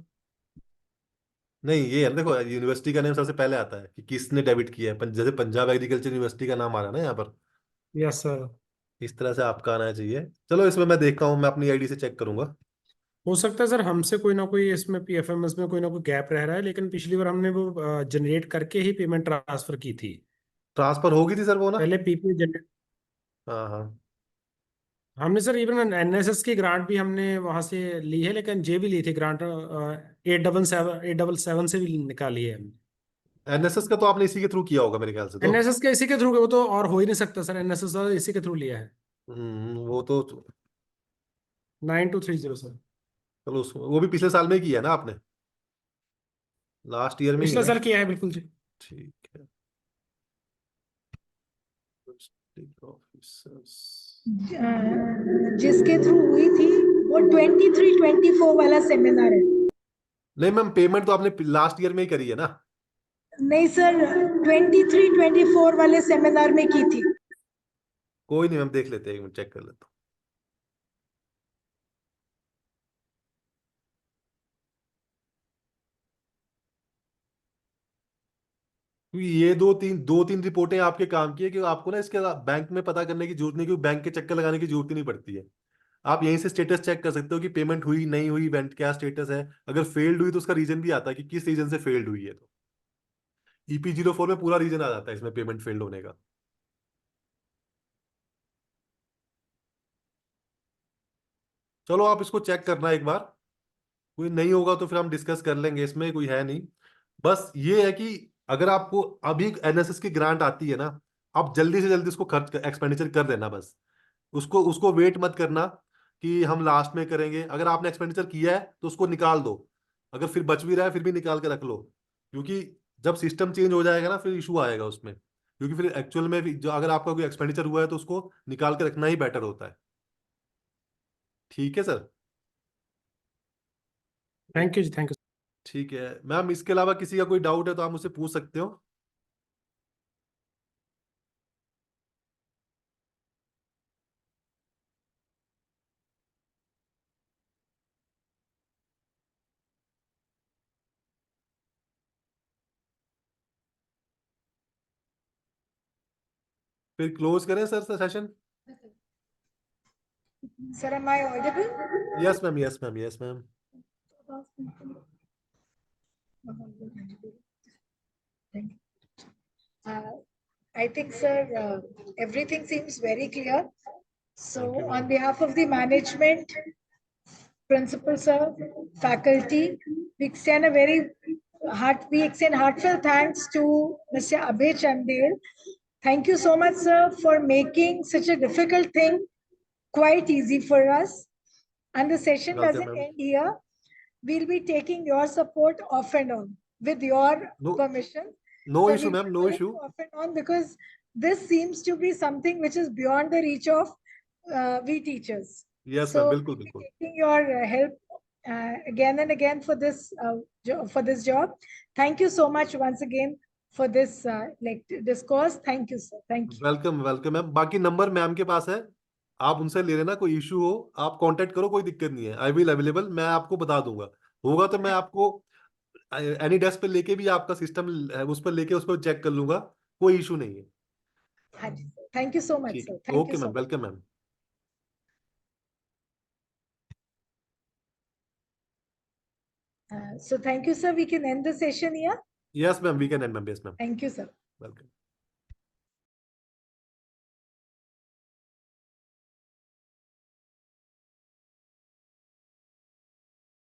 B: नहीं, ये है ना, देखो यूनिवर्सिटी का नेम सबसे पहले आता है कि किसने डेबिट किया है। जैसे पंजाब एग्रीकल्चर यूनिवर्सिटी का नाम आ रहा है ना यहाँ पर,
C: यस सर।
B: इस तरह से आपका आना चाहिए। चलो इसमें मैं देखता हूँ, मैं अपनी आईडी से चेक करूंगा।
C: हो सकता है सर हमसे कोई ना कोई इसमें पीएफएमएस में कोई ना कोई गैप रह रहा है, लेकिन पिछली बार हमने वो जनरेट करके ही पेमेंट ट्रांसफर की थी।
B: ट्रांसफर होगी थी सर वो ना?
C: पहले पीपीए जनरेट।
B: हाँ हाँ,
C: हमने सर इवन एनएसएस की ग्रांट भी हमने वहां से ली है, लेकिन जे भी ली थी ग्रांट 877 से भी निकाली है हमने।
B: एनएसएस का तो आपने इसी के थ्रू किया होगा मेरे ख्याल से तो।
C: एनएसएस के इसी के थ्रू, वो तो और हो ही नहीं सकता सर, एनएसएस इसी के थ्रू लिया है।
B: वो तो
C: 9230 सर।
B: चलो वो भी पिछले साल में ही किया ना आपने, लास्ट ईयर में ही
C: पिछले
B: ना।
C: साल किया है बिल्कुल जी।
B: ठीक है। ऑफिसर्स
D: जिसके थ्रू हुई थी वो 23-24 वाला सेमिनार है।
B: नहीं मैम, पेमेंट तो आपने लास्ट ईयर में ही करी है ना।
D: नहीं सर, 23-24 वाले सेमिनार में की थी।
B: कोई नहीं मैम, देख लेते हैं, एक मिनट चेक कर लेता हूँ। क्योंकि ये दो तीन रिपोर्टें आपके काम की है, कि आपको ना इसके बैंक में पता करने की जरूरत नहीं, क्योंकि बैंक के चक्कर लगाने की जरूरत ही नहीं पड़ती है। आप यहीं से स्टेटस चेक कर सकते हो कि पेमेंट हुई नहीं हुई, इवेंट क्या स्टेटस है। अगर फेल्ड हुई तो उसका रीजन भी आता है कि किस रीजन से फेल्ड हुई है। तो EP04 में पूरा रीजन आ जाता है इसमें पेमेंट फेल्ड होने का। चलो आप इसको चेक करना एक बार, कोई नहीं होगा तो फिर हम डिस्कस कर लेंगे, इसमें कोई है नहीं। बस ये है कि अगर आपको अभी NSS की ग्रांट आती है ना, आप जल्दी से जल्दी उसको खर्च एक्सपेंडिचर कर देना बस। उसको उसको वेट मत करना कि हम लास्ट में करेंगे। अगर आपने एक्सपेंडिचर किया है तो उसको निकाल दो, अगर फिर बच भी रहा है फिर भी निकाल के रख लो। क्योंकि जब सिस्टम चेंज हो जाएगा ना फिर इशू आएगा उसमें, क्योंकि फिर एक्चुअल में भी जो अगर आपका कोई एक्सपेंडिचर हुआ है तो उसको निकाल के रखना ही बेटर होता है। ठीक है सर।
C: थैंक यू जी, थैंक यू।
B: ठीक है मैम, इसके अलावा किसी का कोई डाउट है तो आप मुझसे पूछ सकते हो। फिर क्लोज करें sir session.
D: Sir, am I audible?
B: Yes ma'am, yes ma'am, yes ma'am.
D: Thank you. I think, sir, everything seems very clear. So,
B: Thank you, ma'am.
D: on behalf of the management, principal, sir, faculty, we extend heartfelt thanks to Mr. Abhay Chandel. Thank you so much, sir, for making such a difficult thing quite easy for us. And the session
B: Welcome,
D: doesn't
B: ma'am.
D: end here. We'll be taking your support off and on with your
B: No,
D: permission.
B: no
D: So
B: issue,
D: we'll be
B: ma'am, no
D: calling
B: issue.
D: you off and on because this seems to be something which is beyond the reach of we teachers.
B: Yes,
D: So
B: ma'am,
D: we'll
B: बिल्कुल
D: be
B: बिल्कुल।
D: taking your help again and again for this job. Thank you so much once again for this discourse. Thank you, sir. Thank you.
B: Welcome welcome ma'am. बाकी number ma'am के पास है, आप उनसे ले लेना। कोई इशू हो आप कांटेक्ट करो, कोई दिक्कत नहीं है। आई विल अवेलेबल, मैं आपको बता दूंगा। होगा तो मैं आपको एनी डेस्क पे लेके भी आपका सिस्टम उस पर लेके उस पर चेक कर लूंगा, कोई इशू नहीं है।
D: हाँ जी, sir. Thank you so much,
B: ठीक
D: sir.
B: है,
D: Thank you
B: okay
D: so
B: ma'am,
D: much.
B: Welcome ma'am.
D: So thank you, sir. We can end the session here.
B: Yes ma'am, we can end ma'am, yes ma'am,
D: Thank you, sir.
B: Welcome.